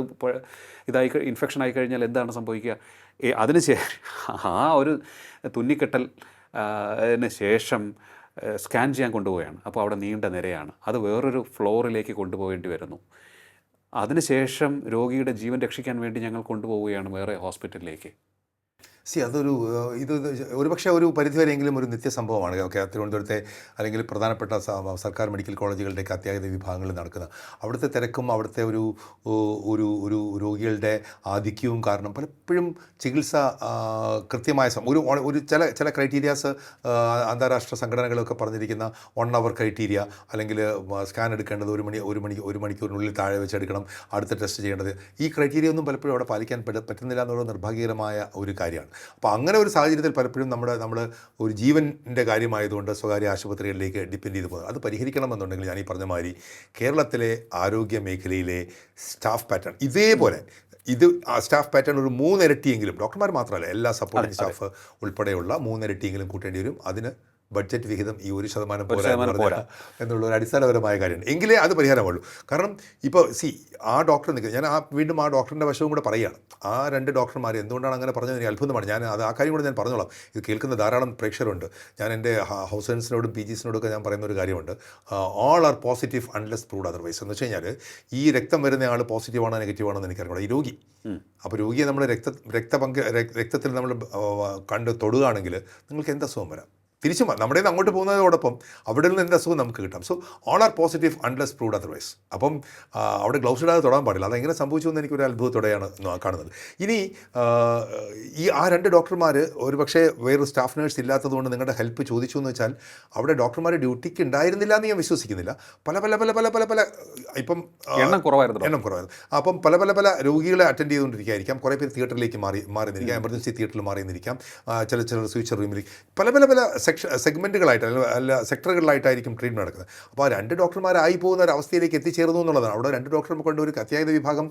ഇൻഫെക്ഷൻ ആയി കഴിഞ്ഞാൽ എന്താണ് സംഭവിക്കുക? അതിന് ആ ഒരു തുന്നിക്കെട്ടൽ ശേഷം സ്കാൻ ചെയ്യാൻ കൊണ്ടുപോവുകയാണ്. അപ്പോൾ അവിടെ നീണ്ട നിരയാണ്. അത് വേറൊരു ഫ്ലോറിലേക്ക് കൊണ്ടുപോകേണ്ടി വരുന്നു. അതിനുശേഷം രോഗിയുടെ ജീവൻ രക്ഷിക്കാൻ വേണ്ടി ഞങ്ങൾ കൊണ്ടുപോവുകയാണ് വേറെ ഹോസ്പിറ്റലിലേക്ക്. അതൊരു ഇത് ഒരുപക്ഷെ ഒരു പരിധിവരെയെങ്കിലും ഒരു നിത്യസംഭവമാണ്. ഓക്കെ, തിരുവനന്തപുരത്തെ അല്ലെങ്കിൽ പ്രധാനപ്പെട്ട സർക്കാർ മെഡിക്കൽ കോളേജുകളുടെയൊക്കെ അത്യാഹിത വിഭാഗങ്ങളിൽ നടക്കുന്ന അവിടുത്തെ തിരക്കും അവിടുത്തെ ഒരു ഒരു ഒരു രോഗികളുടെ ആധിക്യവും കാരണം പലപ്പോഴും ചികിത്സ കൃത്യമായ ഒരു ചില ക്രൈറ്റീരിയാസ് അന്താരാഷ്ട്ര സംഘടനകളൊക്കെ പറഞ്ഞിരിക്കുന്ന 1 hour ക്രൈറ്റീരിയ, അല്ലെങ്കിൽ സ്കാൻ എടുക്കേണ്ടത് ഒരു മണിക്കൂറിനുള്ളിൽ താഴെ വെച്ചെടുക്കണം, അടുത്ത ടെസ്റ്റ് ചെയ്യേണ്ടത്, ഈ ക്രൈറ്റീരിയ ഒന്നും പലപ്പോഴും അവിടെ പാലിക്കാൻ പറ്റുന്നില്ല എന്നുള്ള നിർഭാഗ്യകരമായ ഒരു കാര്യമാണ്. അപ്പോൾ അങ്ങനെ ഒരു സാഹചര്യത്തിൽ പലപ്പോഴും നമ്മൾ ഒരു ജീവൻ്റെ കാര്യമായതുകൊണ്ട് സ്വകാര്യ ആശുപത്രികളിലേക്ക് ഡിപ്പെൻഡ് ചെയ്ത് പോകുന്നത്. അത് പരിഹരിക്കണമെന്നുണ്ടെങ്കിൽ ഞാൻ ഈ പറഞ്ഞ മാതിരി കേരളത്തിലെ ആരോഗ്യ മേഖലയിലെ സ്റ്റാഫ് പാറ്റേൺ ഇതേപോലെ സ്റ്റാഫ് പാറ്റേൺ ഒരു 3 ഇരട്ടിയെങ്കിലും, ഡോക്ടർമാർ മാത്രമല്ല എല്ലാ സപ്പോർട്ടിംഗ് സ്റ്റാഫ് ഉൾപ്പെടെയുള്ള 3 ഇരട്ടിയെങ്കിലും കൂട്ടേണ്ടി വരും. അതിന് ബഡ്ജറ്റ് വിഹിതം ഈ 1% പോരാ എന്നുള്ള ഒരു അടിസ്ഥാനപരമായ കാര്യമാണ്. എങ്കിലേ അത് പരിഹാരമുള്ളൂ. കാരണം ഇപ്പോൾ ആ ഡോക്ടർ നിൽക്കുന്നത്, ഞാൻ വീണ്ടും ആ ഡോക്ടറിൻ്റെ വശവും കൂടെ പറയുകയാണ്. ആ 2 ഡോക്ടർമാർ എന്തുകൊണ്ടാണ് അങ്ങനെ പറഞ്ഞത് എനിക്ക് അത്ഭുതമാണ്. ആ കാര്യം കൂടെ ഞാൻ പറഞ്ഞോളാം. ഇത് കേൾക്കുന്ന ധാരാളം പ്രേക്ഷകരുണ്ട്. ഞാൻ എൻ്റെ ഹൗസേഴ്സിനോടും PGസിനോടൊക്കെ ഞാൻ പറയുന്ന ഒരു കാര്യമുണ്ട്. All are positive unless proved otherwise. എന്ന് വെച്ച് കഴിഞ്ഞാൽ ഈ രക്തം വരുന്ന ആൾ പോസിറ്റീവാണോ നെഗറ്റീവാണോ എന്ന് എനിക്കറിയാം. ഈ രോഗി, അപ്പോൾ രോഗിയെ നമ്മൾ രക്തത്തിൽ നമ്മൾ കണ്ട് തൊടുകയാണെങ്കിൽ നിങ്ങൾക്ക് എന്ത് അസുഖം വരാം? തിരിച്ചും നമ്മുടെ നിന്ന് അങ്ങോട്ട് പോകുന്നതോടൊപ്പം അവിടെ നിന്ന് എന്ത് അസുഖം നമുക്ക് കിട്ടാം. So all are positive unless proved otherwise. അപ്പം അവിടെ ഗ്ലൗസ് ഇടാതെ തൊടാൻ പാടില്ല. അതെങ്ങനെ സംഭവിച്ചു എന്ന് എനിക്കൊരു അത്ഭുതത്തോടെയാണ് കാണുന്നത്. ഇനി ആ 2 ഡോക്ടർമാർ ഒരു പക്ഷേ വേറൊരു സ്റ്റാഫ് നേഴ്സ് ഇല്ലാത്തതുകൊണ്ട് നിങ്ങളുടെ ഹെൽപ്പ് ചോദിച്ചു എന്ന് വെച്ചാൽ അവിടെ ഡോക്ടർമാർ ഡ്യൂട്ടിക്ക് ഉണ്ടായിരുന്നില്ല എന്ന് ഞാൻ വിശ്വസിക്കുന്നില്ല. പല ഇപ്പം എണ്ണം കുറവായിരുന്നു. അപ്പം പല രോഗികളെ അറ്റൻഡ് ചെയ്തുകൊണ്ടിരിക്കുകയായിരിക്കാം. കുറേ പേര് തിയേറ്ററിലേക്ക് മാറിയിരിക്കാം, എമർജൻസി തിയേറ്ററിൽ മാറിയിരിക്കാം, ചിലർ സ്വിച്ച് റൂമിലേക്ക് പല സെഗ്മെൻറ്റുകളായിട്ട് അല്ല സെക്ടറുകളിലായിട്ടായിരിക്കും ട്രീറ്റ്മെൻറ്റ് നടക്കുന്നത്. അപ്പോൾ ആ 2 ഡോക്ടർമാരായി പോകുന്ന ഒരു അവസ്ഥയിലേക്ക് എത്തിച്ചേർന്നു എന്നുള്ളതാണ്. അവിടെ 2 ഡോക്ടർമാർ കൊണ്ട് ഒരു അത്യാഹിത വിഭാഗം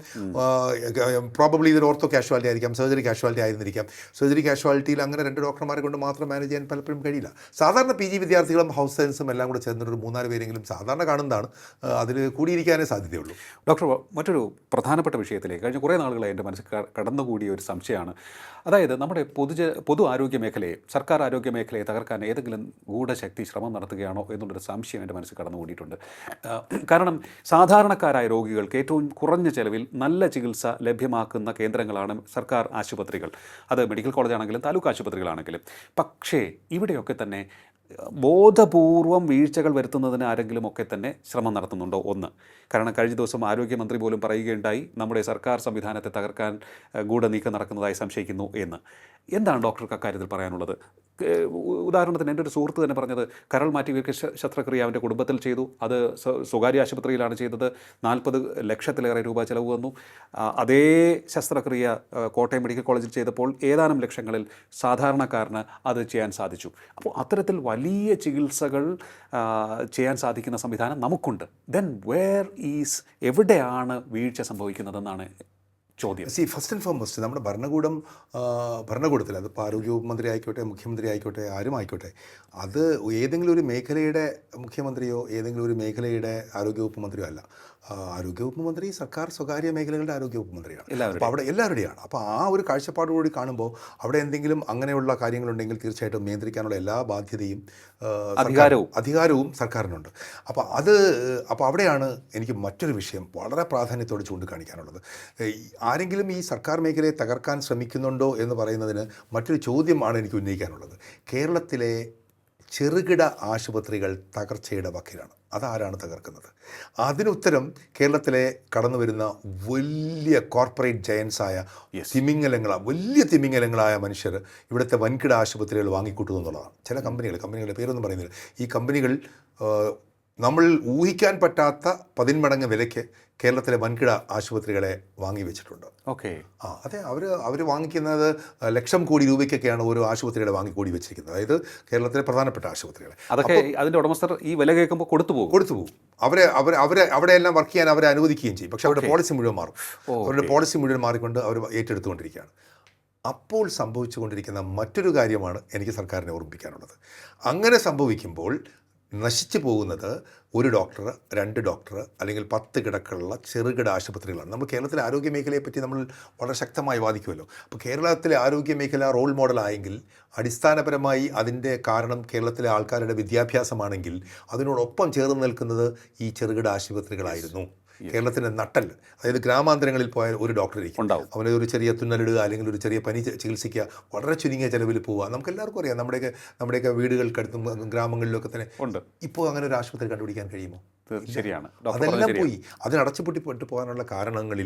പ്രോബബ്ലി ഇതൊരു ഓർത്തോ കാഷ്വാലിറ്റി ആയിരിക്കാം, സർജറി കാഷ്വാലിറ്റി ആയിരുന്നിരിക്കാം. സർജറി കാഷ്വാലിറ്റിയിൽ അങ്ങനെ 2 ഡോക്ടർമാരെ കൊണ്ട് മാത്രം മാനേജ് ചെയ്യാൻ പലപ്പോഴും കഴിയില്ല. സാധാരണ PG വിദ്യാർത്ഥികളും ഹൗസ് സയൻസും എല്ലാം കൂടെ ചേർന്നിട്ടൊരു 3-4 പേരെങ്കിലും സാധാരണ കാണുന്നതാണ്. അതിൽ കൂടിയിരിക്കാനേ സാധ്യതയുള്ളൂ. ഡോക്ടർ, മറ്റൊരു പ്രധാനപ്പെട്ട വിഷയത്തിലേക്ക് കഴിഞ്ഞ കുറേ നാളുകളായി എൻ്റെ മനസ്സിൽ കടന്നുകൂടിയ ഒരു സംശയമാണ്. അതായത് നമ്മുടെ പൊതു ആരോഗ്യ മേഖലയെ, സർക്കാർ ആരോഗ്യ മേഖലയെ തകർക്കാൻ ഏതെങ്കിലും ഗൂഢശക്തി ശ്രമം നടത്തുകയാണോ എന്നുള്ളൊരു സംശയം എൻ്റെ മനസ്സിൽ കടന്നുകൂടിയിട്ടുണ്ട്. കാരണം സാധാരണക്കാരായ രോഗികൾക്ക് ഏറ്റവും കുറഞ്ഞ ചെലവിൽ നല്ല ചികിത്സ ലഭ്യമാക്കുന്ന കേന്ദ്രങ്ങളാണ് സർക്കാർ ആശുപത്രികൾ. അത് മെഡിക്കൽ കോളേജാണെങ്കിലും താലൂക്ക് ആശുപത്രികളാണെങ്കിലും. പക്ഷേ ഇവിടെയൊക്കെ തന്നെ ബോധപൂർവം വീഴ്ചകൾ വരുത്തുന്നതിന് ആരെങ്കിലുമൊക്കെ തന്നെ ശ്രമം നടത്തുന്നുണ്ടോ? ഒന്ന്, കാരണം കഴിഞ്ഞ ദിവസം ആരോഗ്യമന്ത്രി പോലും പറയുകയുണ്ടായി നമ്മുടെ സർക്കാർ സംവിധാനത്തെ തകർക്കാൻ ഗൂഢനീക്കം നടക്കുന്നതായി സംശയിക്കുന്നു എന്ന്. എന്താണ് ഡോക്ടർക്ക് അക്കാര്യത്തിൽ പറയാനുള്ളത്? ഉദാഹരണത്തിന് എൻ്റെ ഒരു സുഹൃത്ത് തന്നെ പറഞ്ഞത് കരൾ മാറ്റിവെക്കൽ ശസ്ത്രക്രിയ അവൻ്റെ കുടുംബത്തിൽ ചെയ്തു. അത് സ്വകാര്യ ആശുപത്രിയിലാണ് ചെയ്തത്. 40 ലക്ഷത്തിലേറെ രൂപ ചിലവ് വന്നു. അതേ ശസ്ത്രക്രിയ കോട്ടയം മെഡിക്കൽ കോളേജിൽ ചെയ്തപ്പോൾ ഏതാനും ലക്ഷങ്ങളിൽ സാധാരണക്കാരന് അത് ചെയ്യാൻ സാധിച്ചു. അപ്പോൾ അത്തരത്തിൽ വലിയ ചികിത്സകൾ ചെയ്യാൻ സാധിക്കുന്ന സംവിധാനം നമുക്കുണ്ട്. ദെൻ എവിടെയാണ് വീഴ്ച സംഭവിക്കുന്നതെന്നാണ് ചോദ്യം. ഫസ്റ്റ് ആൻഡ് ഫോർമോസ്റ്റ് നമ്മുടെ ഭരണകൂടത്തിൽ, അതിപ്പോൾ ആരോഗ്യവകുപ്പ് മന്ത്രി ആയിക്കോട്ടെ, മുഖ്യമന്ത്രി ആയിക്കോട്ടെ, ആരും ആയിക്കോട്ടെ, അത് ഏതെങ്കിലും ഒരു മേഖലയുടെ മുഖ്യമന്ത്രിയോ ഏതെങ്കിലും ഒരു മേഖലയുടെ ആരോഗ്യവകുപ്പ് മന്ത്രിയോ അല്ല. ആരോഗ്യവകുപ്പ് മന്ത്രി സർക്കാർ സ്വകാര്യ മേഖലകളുടെ ആരോഗ്യവകുപ്പ് മന്ത്രിയാണ്. അപ്പോൾ അവിടെ എല്ലാവരുടെയാണ്. അപ്പോൾ ആ ഒരു കാഴ്ചപ്പാടുകൂടി കാണുമ്പോൾ അവിടെ എന്തെങ്കിലും അങ്ങനെയുള്ള കാര്യങ്ങളുണ്ടെങ്കിൽ തീർച്ചയായിട്ടും നിയന്ത്രിക്കാനുള്ള എല്ലാ ബാധ്യതയും അധികാരവും സർക്കാരിനുണ്ട്. അപ്പോൾ അവിടെയാണ് എനിക്ക് മറ്റൊരു വിഷയം വളരെ പ്രാധാന്യത്തോടെ ചൂണ്ടിക്കാണിക്കാനുള്ളത്. ആരെങ്കിലും ഈ സർക്കാർ മേഖലയെ തകർക്കാൻ ശ്രമിക്കുന്നുണ്ടോ എന്ന് പറയുന്നതിന് മറ്റൊരു ചോദ്യമാണ് എനിക്ക് ഉന്നയിക്കാനുള്ളത്. കേരളത്തിലെ ചെറുകിട ആശുപത്രികൾ തകർച്ചയുടെ വക്കിലാണ്. അതാരാണ് തകർക്കുന്നത്? അതിനുത്തരം കേരളത്തിലെ കടന്നു വരുന്ന വലിയ കോർപ്പറേറ്റ് ജയൻസായ വലിയ തിമിംഗലങ്ങളായ മനുഷ്യർ ഇവിടുത്തെ വൻകിട ആശുപത്രികൾ വാങ്ങിക്കൂട്ടുന്നു എന്നുള്ളതാണ്. ചില കമ്പനികളുടെ പേരൊന്നും പറയുന്നില്ല. ഈ കമ്പനികൾ നമ്മൾ ഊഹിക്കാൻ പറ്റാത്ത 10 മടങ്ങ് വിലയ്ക്ക് കേരളത്തിലെ വൻകിട ആശുപത്രികളെ വാങ്ങി വെച്ചിട്ടുണ്ട്. ഓക്കെ. അതെ, അവർ വാങ്ങിക്കുന്നത് ലക്ഷം കോടി രൂപയ്ക്കൊക്കെയാണ് ഓരോ ആശുപത്രികളെ വാങ്ങിക്കൂടി വെച്ചിരിക്കുന്നത്. അതായത് കേരളത്തിലെ പ്രധാനപ്പെട്ട ആശുപത്രികളെ. അതൊക്കെ അതിൻ്റെ ഉടമസ്ഥർ ഈ വില കേൾക്കുമ്പോൾ കൊടുത്തു പോകും. അവിടെയെല്ലാം വർക്ക് ചെയ്യാൻ അവരെ അനുവദിക്കുകയും ചെയ്യും. പക്ഷേ അവരുടെ പോളിസി മുഴുവൻ മാറും. അവരുടെ പോളിസി മുഴുവൻ മാറിക്കൊണ്ട് അവർ ഏറ്റെടുത്തുകൊണ്ടിരിക്കുകയാണ്. അപ്പോൾ സംഭവിച്ചുകൊണ്ടിരിക്കുന്ന മറ്റൊരു കാര്യമാണ് എനിക്ക് സർക്കാരിനെ ഓർമ്മിപ്പിക്കാനുള്ളത്. അങ്ങനെ സംഭവിക്കുമ്പോൾ നശിച്ചു പോകുന്നത് 1 ഡോക്ടർ, 2 ഡോക്ടർ അല്ലെങ്കിൽ 10 കിടക്കുള്ള ചെറുകിട ആശുപത്രികളാണ്. നമ്മൾ കേരളത്തിലെ ആരോഗ്യ മേഖലയെ പറ്റി നമ്മൾ വളരെ ശക്തമായി വാദിക്കുമല്ലോ. അപ്പോൾ കേരളത്തിലെ ആരോഗ്യ മേഖല റോൾ മോഡലായെങ്കിൽ അടിസ്ഥാനപരമായി അതിൻ്റെ കാരണം കേരളത്തിലെ ആൾക്കാരുടെ വിദ്യാഭ്യാസമാണെങ്കിൽ അതിനോടൊപ്പം ചേർന്ന് നിൽക്കുന്നത് ഈ ചെറുകിട ആശുപത്രികളായിരുന്നു. കേരളത്തിൻ്റെ നട്ടൽ. അതായത് ഗ്രാമാന്തരങ്ങളിൽ പോയാൽ ഒരു ഡോക്ടർ ഇരിക്കും, അവന് ഒരു ചെറിയ തുന്നലിടുക അല്ലെങ്കിൽ ഒരു ചെറിയ പനി ചികിത്സിക്കുക, വളരെ ചുരുങ്ങിയ ചിലവിൽ പോവുക. നമുക്ക് എല്ലാവർക്കും അറിയാം, നമ്മുടെയൊക്കെ വീടുകൾക്കടുത്തും ഗ്രാമങ്ങളിലൊക്കെ തന്നെ ഉണ്ട്. ഇപ്പോൾ അങ്ങനെ ഒരു ആശുപത്രി കണ്ടുപിടിക്കാൻ കഴിയുമോ? ശരിയാണ്. അതെല്ലാം പോയി. അതിനടച്ചുപൊട്ടിപ്പെട്ട് പോകാനുള്ള കാരണങ്ങൾ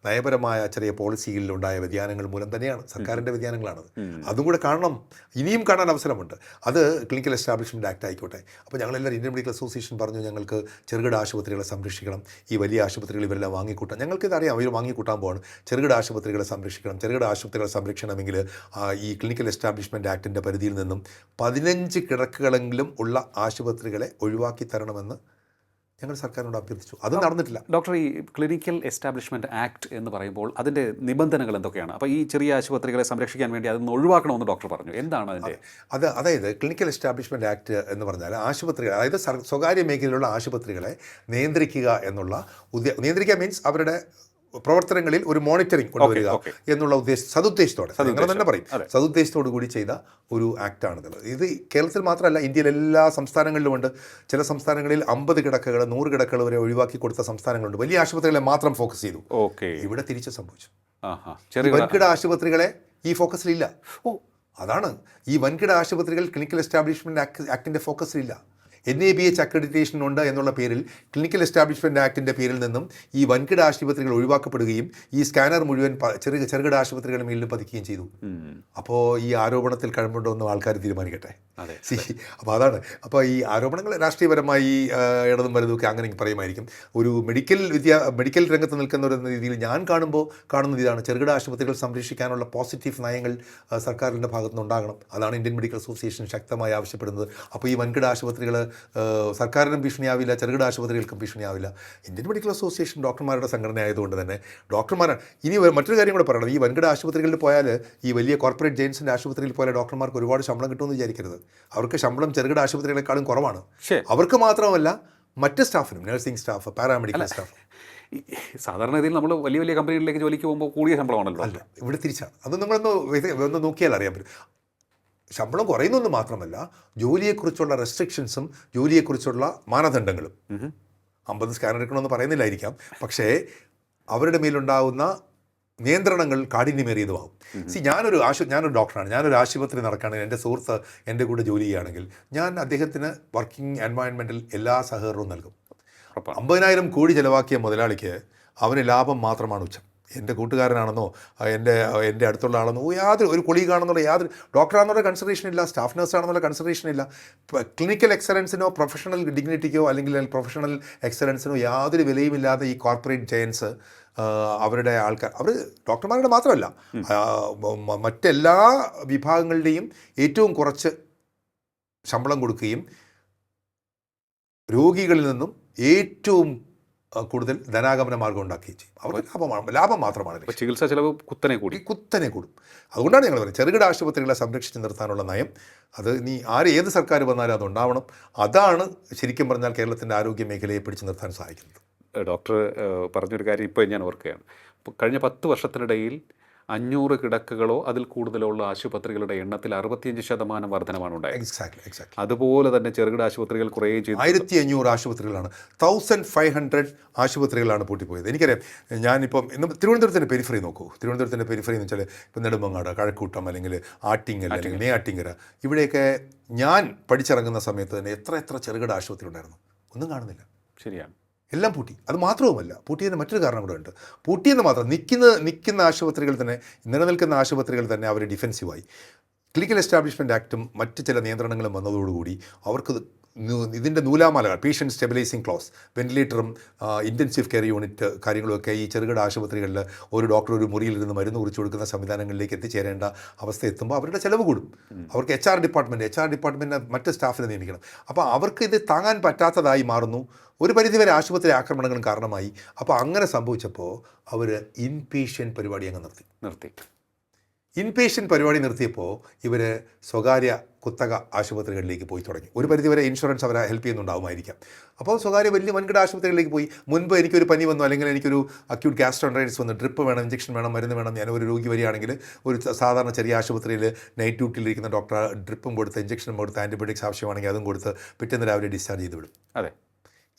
നയപരമായ ചെറിയ പോളിസികളിൽ ഉണ്ടായ വ്യതിയാനങ്ങൾ മൂലം തന്നെയാണ്. സർക്കാരിൻ്റെ വ്യതിയാനങ്ങളാണത്. അതും കൂടെ കാണണം, ഇനിയും കാണാൻ അവസരമുണ്ട്. അത് ക്ലിനിക്കൽ എസ്റ്റാബ്ലിഷ്മെൻറ്റ് ആക്ട് ആയിക്കോട്ടെ. അപ്പോൾ ഞങ്ങളെല്ലാവരും ഇന്ത്യൻ മെഡിക്കൽ അസോസിയേഷൻ പറഞ്ഞു, ഞങ്ങൾക്ക് ചെറുകിട ആശുപത്രികളെ സംരക്ഷിക്കണം, ഈ വലിയ ആശുപത്രികൾ ഇവരെല്ലാം വാങ്ങിക്കൂട്ടാം. ഞങ്ങൾക്കിതറിയാം, അവർ വാങ്ങിക്കൂട്ടാൻ പോവാണ്. ചെറുകിട ആശുപത്രികളെ സംരക്ഷിക്കണം. ചെറുകിട ആശുപത്രികളെ സംരക്ഷിക്കണമെങ്കിൽ ഈ ക്ലിനിക്കൽ എസ്റ്റാബ്ലിഷ്മെൻറ്റ് ആക്ടിൻ്റെ പരിധിയിൽ നിന്നും 15 കിടക്കുകളെങ്കിലും ഉള്ള ആശുപത്രികളെ ഒഴിവാക്കി തരണമെന്ന് ഞങ്ങൾ സർക്കാരിനോട് അഭ്യർത്ഥിച്ചു. അത് നടന്നിട്ടില്ല. ഡോക്ടർ, ഈ ക്ലിനിക്കൽ എസ്റ്റാബ്ലിഷ്മെൻറ്റ് ആക്ട് എന്ന് പറയുമ്പോൾ അതിൻ്റെ നിബന്ധനകൾ എന്തൊക്കെയാണ്? അപ്പോൾ ഈ ചെറിയ ആശുപത്രികളെ സംരക്ഷിക്കാൻ വേണ്ടി അതൊന്ന് ഒഴിവാക്കണമെന്ന് ഡോക്ടർ പറഞ്ഞു. എന്താണ് അതിൻ്റെ? അതായത് ക്ലിനിക്കൽ എസ്റ്റാബ്ലിഷ്മെൻറ്റ് ആക്ട് എന്ന് പറഞ്ഞാൽ ആശുപത്രികൾ, അതായത് സ്വകാര്യ മേഖലയിലുള്ള ആശുപത്രികളെ നിയന്ത്രിക്കുക എന്നുള്ള നിയന്ത്രിക്കുക മീൻസ് അവരുടെ പ്രവർത്തനങ്ങളിൽ ഒരു മോണിറ്ററിംഗ് കൊണ്ടുവരിക എന്നുള്ള സതുദ്ദേശത്തോടെ തന്നെ പറയും, സതുദ്ദേശത്തോടു കൂടി ചെയ്ത ഒരു ആക്ടാണിത്. ഇത് കേരളത്തിൽ മാത്രമല്ല, ഇന്ത്യയിലെ എല്ലാ സംസ്ഥാനങ്ങളിലുമുണ്ട്. ചില സംസ്ഥാനങ്ങളിൽ 50 കിടക്കകൾ 100 കിടക്കകൾ വരെ ഒഴിവാക്കി കൊടുത്ത സംസ്ഥാനങ്ങളുണ്ട്. വലിയ ആശുപത്രികളെ മാത്രം ഫോക്കസ് ചെയ്തു. ഇവിടെ തിരിച്ച് സംഭവിച്ചു. വൻകിട ആശുപത്രികളെ ഈ ഫോക്കസിലില്ല. അതാണ്, ഈ വൻകിട ആശുപത്രികൾ ക്ലിനിക്കൽ എസ്റ്റാബ്ലിഷ്മെൻറ്റ് ആക്ടിൻ്റെ ഫോക്കസിലില്ല. NABH അക്രഡിറ്റേഷൻ ഉണ്ട് എന്നുള്ള പേരിൽ ക്ലിനിക്കൽ എസ്റ്റാബ്ലിഷ്മെൻറ്റ് ആക്ടിൻ്റെ പേരിൽ നിന്നും ഈ വൻകിട ആശുപത്രികൾ ഒഴിവാക്കപ്പെടുകയും ഈ സ്കാനർ മുഴുവൻ ചെറുകിട ആശുപത്രികളുടെ മേലിൽ പതിക്കുകയും ചെയ്തു. അപ്പോൾ ഈ ആരോപണത്തിൽ കഴമ്പുണ്ടോന്നും ആൾക്കാർ തീരുമാനിക്കട്ടെ. അപ്പോൾ അതാണ്. അപ്പോൾ ഈ ആരോപണങ്ങൾ രാഷ്ട്രീയപരമായി ഇടതും വലതുമൊക്കെ അങ്ങനെ പറയുമായിരിക്കും. ഒരു മെഡിക്കൽ രംഗത്ത് നിൽക്കുന്ന ഒരു രീതിയിൽ ഞാൻ കാണുന്നത് ഇതാണ്, ചെറുകിട ആശുപത്രികൾ സംരക്ഷിക്കാനുള്ള പോസിറ്റീവ് നയങ്ങൾ സർക്കാരിൻ്റെ ഭാഗത്തുനിന്ന് ഉണ്ടാകണം. അതാണ് ഇന്ത്യൻ മെഡിക്കൽ അസോസിയേഷൻ ശക്തമായി ആവശ്യപ്പെടുന്നത്. അപ്പോൾ ഈ വൻകിട ആശുപത്രികൾ സർക്കാരിനും ഭീഷണിയാവില്ല, ചെറുകിട ആശുപത്രികൾക്കും ഭീഷണിയാവില്ല. ഇന്ത്യൻ മെഡിക്കൽ അസോസിയേഷൻ ഡോക്ടർമാരുടെ സംഘടന ആയതുകൊണ്ട് തന്നെ ഡോക്ടർമാരാണ്. ഇനി മറ്റൊരു കാര്യം കൂടെ പറയണം, ഈ വൻകിട ആശുപത്രികളിൽ പോയാൽ, ഈ വലിയ കോർപ്പറേറ്റ് ജെയിൻസിൻ്റെ ആശുപത്രിയിൽ പോയാൽ ഡോക്ടർമാർക്ക് ഒരുപാട് ശമ്പളം കിട്ടുമെന്ന് വിചാരിക്കരുത്. അവർക്ക് ശമ്പളം ചെറുകിട ആശുപത്രികളെക്കാളും കുറവാണ്. അവർക്ക് മാത്രമല്ല, മറ്റ് സ്റ്റാഫിനും, നഴ്സിംഗ് സ്റ്റാഫ്, പാരാമെഡിക്കൽ സ്റ്റാഫ്. സാധാരണ രീതിയിൽ നമ്മൾ വലിയ വലിയ കമ്പനികളിലേക്ക് ജോലിക്ക് പോകുമ്പോൾ കൂടിയ ശമ്പളമാണല്ലോ. അല്ല, ഇവിടെ തിരിച്ചാണ്. അത് നിങ്ങളൊന്ന് നോക്കിയാൽ അറിയാൻ പറ്റും. ശമ്പളം കുറയുന്നൊന്ന് മാത്രമല്ല, ജോലിയെക്കുറിച്ചുള്ള റെസ്ട്രിക്ഷൻസും ജോലിയെക്കുറിച്ചുള്ള മാനദണ്ഡങ്ങളും. 50 സ്കാനർ എടുക്കണമെന്ന് പറയുന്നില്ലായിരിക്കാം, പക്ഷേ അവരുടെ മേലുണ്ടാകുന്ന നിയന്ത്രണങ്ങൾ കാഠിന്യമേറിയതുമാകും. ഞാനൊരു ഡോക്ടറാണ്, ഞാനൊരു ആശുപത്രി നടക്കുകയാണെങ്കിൽ, എൻ്റെ സുഹൃത്ത് എൻ്റെ കൂടെ ജോലി ചെയ്യുകയാണെങ്കിൽ ഞാൻ അദ്ദേഹത്തിന് വർക്കിംഗ് എൻവയോൺമെൻറ്റിൽ എല്ലാ സഹകരണവും നൽകും. 50,000 കോടി ചിലവാക്കിയ മുതലാളിക്ക് അവന് ലാഭം മാത്രമാണ് ഉച്ചം. എൻ്റെ കൂട്ടുകാരനാണെന്നോ എൻ്റെ അടുത്തുള്ള ആളെന്നോ ഒരു കൊളീഗാണെന്നുള്ള ഡോക്ടറാണെന്നുള്ള കൺസിഡറേഷൻ ഇല്ല, സ്റ്റാഫ് നഴ്സാണെന്നുള്ള കൺസിഡറേഷൻ ഇല്ല. ക്ലിനിക്കൽ എക്സലൻസിനോ പ്രൊഫഷണൽ ഡിഗ്നിറ്റിക്കോ അല്ലെങ്കിൽ പ്രൊഫഷണൽ എക്സലൻസിനോ യാതൊരു വിലയുമില്ലാതെ ഈ കോർപ്പറേറ്റ് ജയൻസ് അവരുടെ ആൾക്കാർ, അവർ ഡോക്ടർമാരുടെ മാത്രമല്ല, മറ്റെല്ലാ വിഭാഗങ്ങളുടെയും ഏറ്റവും കുറച്ച് ശമ്പളം കൊടുക്കുകയും രോഗികളിൽ നിന്നും ഏറ്റവും കൂടുതൽ ധനാഗമന മാർഗം ഉണ്ടാക്കുകയും ചെയ്യും. അവർക്ക് ലാഭം മാത്രമാണ്. ചികിത്സാ ചെലവ് കുത്തനെ കൂടും. അതുകൊണ്ടാണ് ഞങ്ങൾ പറയുന്നത്, ചെറുകിട ആശുപത്രികളെ സംരക്ഷിച്ച് നിർത്താനുള്ള നയം അത് ഏത് സർക്കാർ വന്നാലും അതുണ്ടാവണം. അതാണ് ശരിക്കും പറഞ്ഞാൽ കേരളത്തിൻ്റെ ആരോഗ്യ മേഖലയെ പിടിച്ചു നിർത്താൻ സഹായിക്കുന്നത്. ഡോക്ടർ പറഞ്ഞൊരു കാര്യം ഇപ്പോൾ ഞാൻ ഓർക്കുകയാണ്. കഴിഞ്ഞ 10 വർഷത്തിനിടയിൽ 500 കിടക്കകളോ അതിൽ കൂടുതലോ ഉള്ള ആശുപത്രികളുടെ എണ്ണത്തിൽ 65% വർധനമാണ് ഉണ്ടായത്. എക്സാക്ട്ലി. അതുപോലെ തന്നെ ചെറുകിട ആശുപത്രികൾ കുറേ ചെയ്തു. 1500 ആശുപത്രികളാണ്, 1500 ആശുപത്രികളാണ് പൂട്ടിപ്പോയത്. എനിക്കറിയാം, ഞാനിപ്പം ഇന്ന് തിരുവനന്തപുരത്തിൻ്റെ പെരിഫറി നോക്കൂ. തിരുവനന്തപുരത്തിൻ്റെ പെരിഫറി എന്ന് വെച്ചാൽ ഇപ്പം നെടുമങ്ങാട്, കഴക്കൂട്ടം, അല്ലെങ്കിൽ ആറ്റിങ്ങൽ, അല്ലെങ്കിൽ നെയ്യാറ്റിങ്കര, ഇവിടെയൊക്കെ ഞാൻ പഠിച്ചിറങ്ങുന്ന സമയത്ത് തന്നെ എത്ര ചെറുകിട ആശുപത്രി ഉണ്ടായിരുന്നു, ഒന്നും കാണുന്നില്ല. ശരിയാണ്, എല്ലാം പൂട്ടി. അത് മാത്രവുമല്ല, പൂട്ടിയതിന് മറ്റൊരു കാരണം കൂടെ ഉണ്ട്. പൂട്ടിയെന്ന് മാത്രം നിൽക്കുന്ന ആശുപത്രികൾ തന്നെ, നിലനിൽക്കുന്ന ആശുപത്രികൾ തന്നെ അവർ ഡിഫെൻസീവായി. ക്ലിനിക്കൽ എസ്റ്റാബ്ലിഷ്മെൻറ്റ് ആക്റ്റും മറ്റ് ചില നിയന്ത്രണങ്ങളും വന്നതോടുകൂടി അവർക്ക് ഇതിൻ്റെ നൂലാമാലകൾ, പേഷ്യൻ്റ് സ്റ്റെബിലൈസിങ് ക്ലോസ്, വെന്റിലേറ്ററും ഇൻറ്റൻസീവ് കെയർ യൂണിറ്റ് കാര്യങ്ങളുമൊക്കെ ഈ ചെറുകിട ആശുപത്രികളിൽ ഒരു ഡോക്ടർ ഒരു മുറിയിലിരുന്ന് മരുന്ന് കുറിച്ച് കൊടുക്കുന്ന സംവിധാനങ്ങളിലേക്ക് എത്തിച്ചേരേണ്ട അവസ്ഥ എത്തുമ്പോൾ അവരുടെ ചിലവ് കൂടും. അവർക്ക് HR ഡിപ്പാർട്ട്മെൻറ്റിന് മറ്റ് സ്റ്റാഫിനെ നിയമിക്കണം. അപ്പോൾ അവർക്ക് ഇത് താങ്ങാൻ പറ്റാത്തതായി മാറുന്നു. ഒരു പരിധിവരെ ആശുപത്രി ആക്രമണങ്ങളും കാരണമായി. അപ്പോൾ അങ്ങനെ സംഭവിച്ചപ്പോൾ അവർ ഇൻപേഷ്യൻ്റ് പരിപാടി അങ്ങ് നിർത്തി. ഇൻപേഷ്യൻ്റ് പരിപാടി നിർത്തിയപ്പോൾ ഇവർ സ്വകാര്യ കുത്തക ആശുപത്രികളിലേക്ക് പോയി തുടങ്ങി. ഒരു പരിധിവരെ ഇൻഷുറൻസ് അവരെ ഹെൽപ്പ് ചെയ്യുന്നുണ്ടാവുമായിരിക്കാം. അപ്പോൾ സ്വകാര്യ വലിയ വൻകിട ആശുപത്രികളിലേക്ക് പോയി. മുൻപ് എനിക്കൊരു പനി വന്നു, അല്ലെങ്കിൽ എനിക്കൊരു അക്യൂട്ട് ഗ്യാസ്ട്രോൻട്രൈറ്റിസ് വന്നു, ഡ്രിപ്പ് വേണം, ഇഞ്ചക്ഷൻ വേണം, മരുന്ന് വേണം, ഞാൻ ഒരു രോഗി വരികയാണെങ്കിൽ ഒരു സാധാരണ ചെറിയ ആശുപത്രിയിൽ നൈറ്റ് ഡ്യൂട്ടിയിലിരിക്കുന്ന ഡോക്ടർ ഡ്രിപ്പും കൊടുത്ത് ഇഞ്ചക്ഷനും കൊടുത്ത് ആൻറ്റിബയോട്ടിക്സ് ആവശ്യമാണെങ്കിൽ അതും കൊടുത്ത് പിറ്റേന്ന് രാവിലെ ഡിസ്ചാർജ് ചെയ്ത് വിടും. അതെ,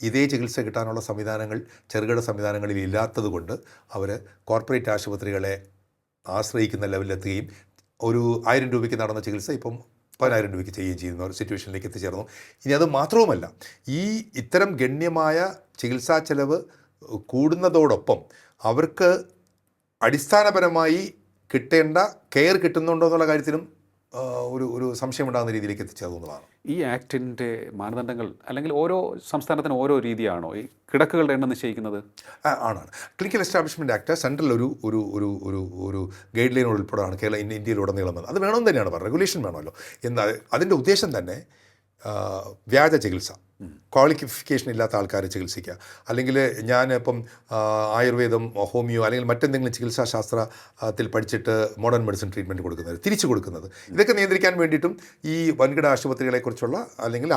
ഇതേ ചികിത്സ കിട്ടാനുള്ള സംവിധാനങ്ങൾ ചെറുകിട സംവിധാനങ്ങളിൽ ഇല്ലാത്തത് കൊണ്ട് അവർ കോർപ്പറേറ്റ് ആശുപത്രികളെ ആശ്രയിക്കുന്ന ലെവലിലെത്തുകയും ഒരു 1000 രൂപയ്ക്ക് നടന്ന ചികിത്സ ഇപ്പം 10,000 രൂപയ്ക്ക് ചെയ്യുകയും ചെയ്യുന്ന ഒരു സിറ്റുവേഷനിലേക്ക് എത്തിച്ചേർന്നു. ഇനി അത് മാത്രവുമല്ല, ഇത്തരം ഗണ്യമായ ചികിത്സാ ചെലവ് കൂടുന്നതോടൊപ്പം അവർക്ക് അടിസ്ഥാനപരമായി കിട്ടേണ്ട കെയർ കിട്ടുന്നുണ്ടോ എന്നുള്ള കാര്യത്തിലും ഒരു സംശയമുണ്ടാകുന്ന രീതിയിലേക്ക് എത്തിച്ചേർന്നതാണ്. ഈ ആക്ടിൻ്റെ മാനദണ്ഡങ്ങൾ അല്ലെങ്കിൽ ഓരോ സംസ്ഥാനത്തിനും ഓരോ രീതിയാണോ ഈ കിടക്കുകളുടെ എണ്ണം നിശ്ചയിക്കുന്നത്? ആണ്. ക്ലിനിക്കൽ എസ്റ്റാബ്ലിഷ്മെൻറ്റ് ആക്ട് സെൻട്രൽ ഒരു ഗൈഡ് ലൈൻ ഉൾപ്പെടെയാണ് ഇന്ത്യയിലുടനീളം വന്നത്. അത് വേണമെന്ന് തന്നെയാണ് പറഞ്ഞത്, റെഗുലേഷൻ വേണമല്ലോ. എന്നാൽ അതിൻ്റെ ഉദ്ദേശം തന്നെ വ്യാജ ചികിത്സ, ക്വാളിഫിക്കേഷൻ ഇല്ലാത്ത ആൾക്കാരെ ചികിത്സിക്കുക, അല്ലെങ്കിൽ ഞാൻ ഇപ്പം ആയുർവേദം, ഹോമിയോ അല്ലെങ്കിൽ മറ്റെന്തെങ്കിലും ചികിത്സാശാസ്ത്രത്തിൽ പഠിച്ചിട്ട് മോഡേൺ മെഡിസിൻ ട്രീറ്റ്മെൻറ്റ് കൊടുക്കുന്നത്, തിരിച്ചു കൊടുക്കുന്നത്, ഇതൊക്കെ നിയന്ത്രിക്കാൻ വേണ്ടിയിട്ടും ഈ വൻകിട ആശുപത്രികളെക്കുറിച്ചുള്ള അല്ലെങ്കിൽ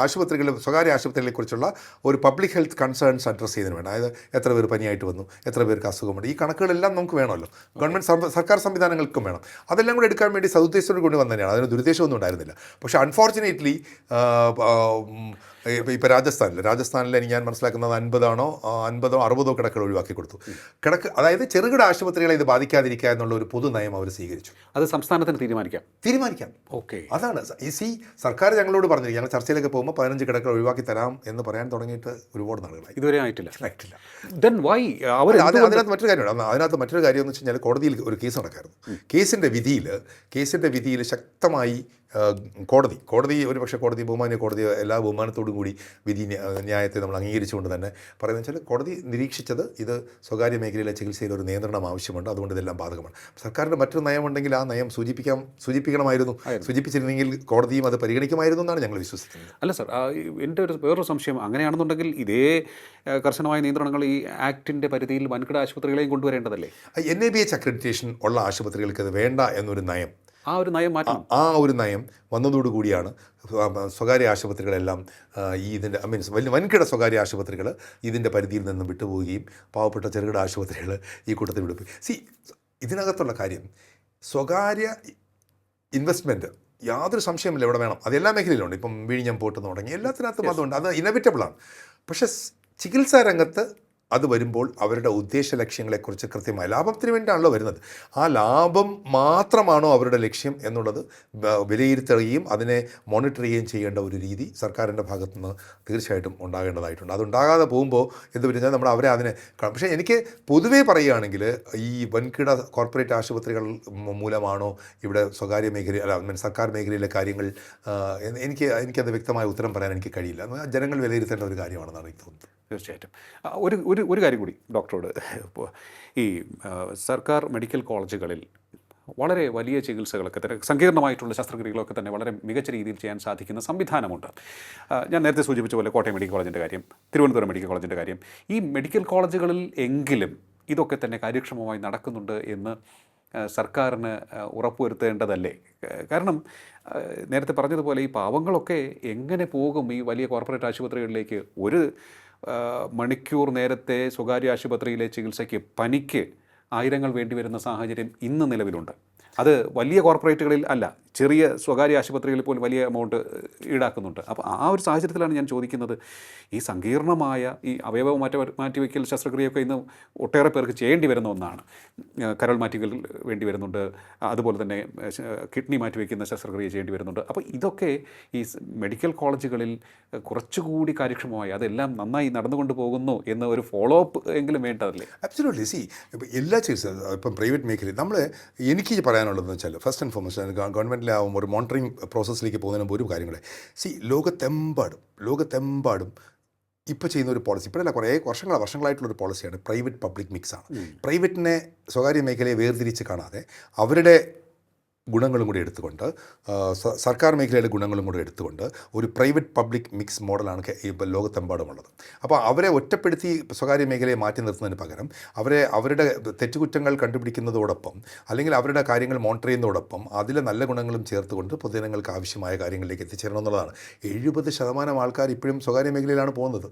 സ്വകാര്യ ആശുപത്രികളെക്കുറിച്ചുള്ള ഒരു പബ്ലിക് ഹെൽത്ത് കൺസേൺസ് അഡ്രസ്സ് ചെയ്യുന്നതിന് വേണം. അതായത് എത്ര പേർ പനിയായിട്ട് വന്നു, എത്ര പേർക്ക് അസുഖമുണ്ട്, ഈ കണക്കുകളെല്ലാം നമുക്ക് വേണമല്ലോ. ഗവൺമെൻറ് സർക്കാർ സംവിധാനങ്ങൾക്കും വേണം. അതെല്ലാം കൂടെ എടുക്കാൻ വേണ്ടി സതുദ്ദേശത്തോട് കൊണ്ട് വന്നു തന്നെയാണ്. അതിന് ദുരുദ്ദേശമൊന്നും ഉണ്ടായിരുന്നില്ല. പക്ഷേ അൺഫോർച്ചുനേറ്റ്ലി ഇപ്പോൾ രാജസ്ഥാനിൽ എനിക്ക് ഞാൻ മനസ്സിലാക്കുന്നത് 50 60 കിടക്കുകൾ ഒഴിവാക്കി കൊടുത്തു. അതായത് ചെറുകിട ആശുപത്രികളെ ഇത് ബാധിക്കാതിരിക്കുക എന്നുള്ള ഒരു പൊതു നയം അവർ സ്വീകരിച്ചു. അത് സംസ്ഥാനത്തിന് തീരുമാനിക്കാം. ഓക്കെ, അതാണ് സർക്കാർ ഞങ്ങളോട് പറഞ്ഞിരിക്കും. ഞങ്ങൾ ചർച്ചയിലേക്ക് പോകുമ്പോൾ 15 കിടക്കുകൾ ഒഴിവാക്കി തരാം എന്ന് പറയാൻ തുടങ്ങിയിട്ട് ഒരുപാട് നാളുകളായി, ഇതുവരെ ആയിട്ടില്ല. Then why? അതിനകത്ത് മറ്റൊരു കാര്യം എന്ന് വെച്ച് കഴിഞ്ഞാൽ കോടതിയിൽ ഒരു കേസ് നടക്കായിരുന്നു. കേസിൻ്റെ വിധിയിൽ ശക്തമായി കോടതി ഒരുപക്ഷെ ബഹുമാന്യ കോടതി എല്ലാ ബഹുമാനത്തോടും കൂടി ന്യായത്തെ നമ്മൾ അംഗീകരിച്ചുകൊണ്ട് തന്നെ പറയുന്നത് വെച്ചാൽ കോടതി നിരീക്ഷിച്ചത് ഇത് സ്വകാര്യ മേഖലയിലെ ചികിത്സയിൽ ഒരു നിയന്ത്രണം ആവശ്യമുണ്ട്, അതുകൊണ്ട് ഇതെല്ലാം ബാധകമാണ്. സർക്കാരിൻ്റെ മറ്റൊരു നയമുണ്ടെങ്കിൽ ആ നയം സൂചിപ്പിക്കണമായിരുന്നു. സൂചിപ്പിച്ചിരുന്നെങ്കിൽ കോടതിയും അത് പരിഗണിക്കുമായിരുന്നു എന്നാണ് ഞങ്ങൾ വിശ്വസിക്കുന്നത്. അല്ല സർ, എൻ്റെ വേറൊരു സംശയം, അങ്ങനെയാണെന്നുണ്ടെങ്കിൽ ഇതേ കർശനമായ നിയന്ത്രണങ്ങൾ ഈ ആക്ടിൻ്റെ പരിധിയിൽ വൻകിട ആശുപത്രികളെയും കൊണ്ടുവരേണ്ടതല്ലേ? NABH അക്രഡിറ്റേഷൻ ഉള്ള ആശുപത്രികൾക്ക് അത് വേണ്ട എന്നൊരു നയം, ആ ഒരു നയം വന്നതോടുകൂടിയാണ് സ്വകാര്യ ആശുപത്രികളെല്ലാം വൻകിട സ്വകാര്യ ആശുപത്രികൾ ഇതിൻ്റെ പരിധിയിൽ നിന്നും വിട്ടുപോവുകയും പാവപ്പെട്ട ചെറുകിട ആശുപത്രികൾ ഈ കൂട്ടത്തിൽ വിട്ടുപോയി. ഇതിനകത്തുള്ള കാര്യം, സ്വകാര്യ ഇൻവെസ്റ്റ്മെൻറ്റ് യാതൊരു സംശയമില്ല ഇവിടെ വേണം. അത് എല്ലാ മേഖലയിലുണ്ട്. ഇപ്പം വിഴിഞ്ഞം പോട്ട് തുടങ്ങി എല്ലാത്തിനകത്തും അതുകൊണ്ട് അത് ഇനവിറ്റബിളാണ്. പക്ഷേ ചികിത്സാ രംഗത്ത് അത് വരുമ്പോൾ അവരുടെ ഉദ്ദേശ ലക്ഷ്യങ്ങളെക്കുറിച്ച് കൃത്യമായ ലാഭത്തിന് വേണ്ടിയാണല്ലോ വരുന്നത്. ആ ലാഭം മാത്രമാണോ അവരുടെ ലക്ഷ്യം എന്നുള്ളത് വിലയിരുത്തുകയും അതിനെ മോണിറ്റർ ചെയ്യുകയും ചെയ്യേണ്ട ഒരു രീതി സർക്കാരിൻ്റെ ഭാഗത്തു നിന്ന് തീർച്ചയായിട്ടും ഉണ്ടാകേണ്ടതായിട്ടുണ്ട്. അതുണ്ടാകാതെ പോകുമ്പോൾ എന്ത് പറഞ്ഞാൽ നമ്മൾ അവരെ പക്ഷേ എനിക്ക് പൊതുവേ പറയുകയാണെങ്കിൽ ഈ വൻകിട കോർപ്പറേറ്റ് ആശുപത്രികൾ മൂലമാണോ ഇവിടെ സ്വകാര്യ മേഖല സർക്കാർ മേഖലയിലെ കാര്യങ്ങൾ, എനിക്കത് വ്യക്തമായ ഉത്തരം പറയാൻ എനിക്ക് കഴിയില്ല. ജനങ്ങൾ വിലയിരുത്തേണ്ട ഒരു കാര്യമാണെന്നാണ് എനിക്ക് തോന്നുന്നത്. തീർച്ചയായിട്ടും. ഒരു കാര്യം കൂടി ഡോക്ടറോട്, ഇപ്പോൾ ഈ സർക്കാർ മെഡിക്കൽ കോളേജുകളിൽ വളരെ വലിയ ചികിത്സകളൊക്കെ തന്നെ, സങ്കീർണമായിട്ടുള്ള ശസ്ത്രക്രിയകളൊക്കെ തന്നെ വളരെ മികച്ച രീതിയിൽ ചെയ്യാൻ സാധിക്കുന്ന സംവിധാനമുണ്ട്. ഞാൻ നേരത്തെ സൂചിപ്പിച്ച പോലെ കോട്ടയം മെഡിക്കൽ കോളേജിൻ്റെ കാര്യം, തിരുവനന്തപുരം മെഡിക്കൽ കോളേജിൻ്റെ കാര്യം, ഈ മെഡിക്കൽ കോളേജുകളിൽ എങ്കിലും ഇതൊക്കെ തന്നെ കാര്യക്ഷമമായി നടക്കുന്നുണ്ട് എന്ന് സർക്കാരിന് ഉറപ്പുവരുത്തേണ്ടതല്ലേ? കാരണം നേരത്തെ പറഞ്ഞതുപോലെ ഈ പാവങ്ങളൊക്കെ എങ്ങനെ പോകും ഈ വലിയ കോർപ്പറേറ്റ് ആശുപത്രികളിലേക്ക്? ഒരു മണിക്കൂർ നേരത്തെ സ്വകാര്യ ആശുപത്രിയിലെ ചികിത്സയ്ക്ക് പനിക്ക് ആയിരങ്ങൾ വേണ്ടിവരുന്ന സാഹചര്യം ഇന്ന് നിലവിലുണ്ട്. അത് വലിയ കോർപ്പറേറ്റുകളിൽ അല്ല, ചെറിയ സ്വകാര്യ ആശുപത്രികളിൽ പോലും വലിയ എമൗണ്ട് ഈടാക്കുന്നുണ്ട്. അപ്പോൾ ആ ഒരു സാഹചര്യത്തിലാണ് ഞാൻ ചോദിക്കുന്നത്, ഈ സങ്കീർണമായ ഈ അവയവ മാറ്റിവെക്കൽ ശസ്ത്രക്രിയയൊക്കെ ഇന്ന് ഒട്ടേറെ പേർക്ക് ചെയ്യേണ്ടി വരുന്ന ഒന്നാണ്. കരൾ മാറ്റിവെക്കൽ വേണ്ടി വരുന്നുണ്ട്, അതുപോലെ തന്നെ കിഡ്നി മാറ്റിവെക്കുന്ന ശസ്ത്രക്രിയ ചെയ്യേണ്ടി വരുന്നുണ്ട്. അപ്പോൾ ഇതൊക്കെ ഈ മെഡിക്കൽ കോളേജുകളിൽ കുറച്ചുകൂടി കാര്യക്ഷമമായി അതെല്ലാം നന്നായി നടന്നുകൊണ്ട് പോകുന്നു എന്ന ഒരു ഫോളോ അപ്പ് എങ്കിലും വേണ്ടതല്ലേ? അബ്സല്യൂട്ട്ലി. സി, ഇപ്പം എല്ലാ ചികിത്സ ഇപ്പം പ്രൈവറ്റ് മേഖലയിൽ എനിക്ക് പറയാനുള്ളതെന്ന് വെച്ചാൽ ഫസ്റ്റ് ആൻഡ് ഫോർമോസ്റ്റ് ഗവൺമെൻറ്റിലാവുമ്പോൾ ഒരു മോണിറ്ററിങ് പ്രോസസ്സിലേക്ക് പോകുന്നതിന് മുമ്പ് ഒരു കാര്യങ്ങളെ ലോകത്തെമ്പാടും ഇപ്പോൾ ചെയ്യുന്ന ഒരു പോളിസി, ഇപ്പോഴല്ല കുറേ വർഷങ്ങളായിട്ടുള്ളൊരു പോളിസിയാണ് പ്രൈവറ്റ് പബ്ലിക് മിക്സാണ്. പ്രൈവറ്റിനെ സ്വകാര്യ മേഖലയെ വേർതിരിച്ച് കാണാതെ അവരുടെ ഗുണങ്ങളും കൂടി എടുത്തുകൊണ്ട് സർക്കാർ മേഖലയുടെ ഗുണങ്ങളും കൂടി എടുത്തുകൊണ്ട് ഒരു പ്രൈവറ്റ് പബ്ലിക് മിക്സ് മോഡലാണ് ഇപ്പോൾ ലോകത്തെമ്പാടുമുള്ളത്. അപ്പോൾ അവരെ ഒറ്റപ്പെടുത്തി സ്വകാര്യ മേഖലയെ മാറ്റി നിർത്തുന്നതിന് പകരം അവരുടെ തെറ്റുകുറ്റങ്ങൾ കണ്ടുപിടിക്കുന്നതോടൊപ്പം അല്ലെങ്കിൽ അവരുടെ കാര്യങ്ങൾ മോണിറ്റർ ചെയ്യുന്നതോടൊപ്പം അതിലെ നല്ല ഗുണങ്ങളും ചേർത്തുകൊണ്ട് പൊതുജനങ്ങൾക്ക് ആവശ്യമായ കാര്യങ്ങളിലേക്ക് എത്തിച്ചേരണം എന്നുള്ളതാണ്. 70% ആൾക്കാർ ഇപ്പോഴും സ്വകാര്യ മേഖലയിലാണ് പോകുന്നത്.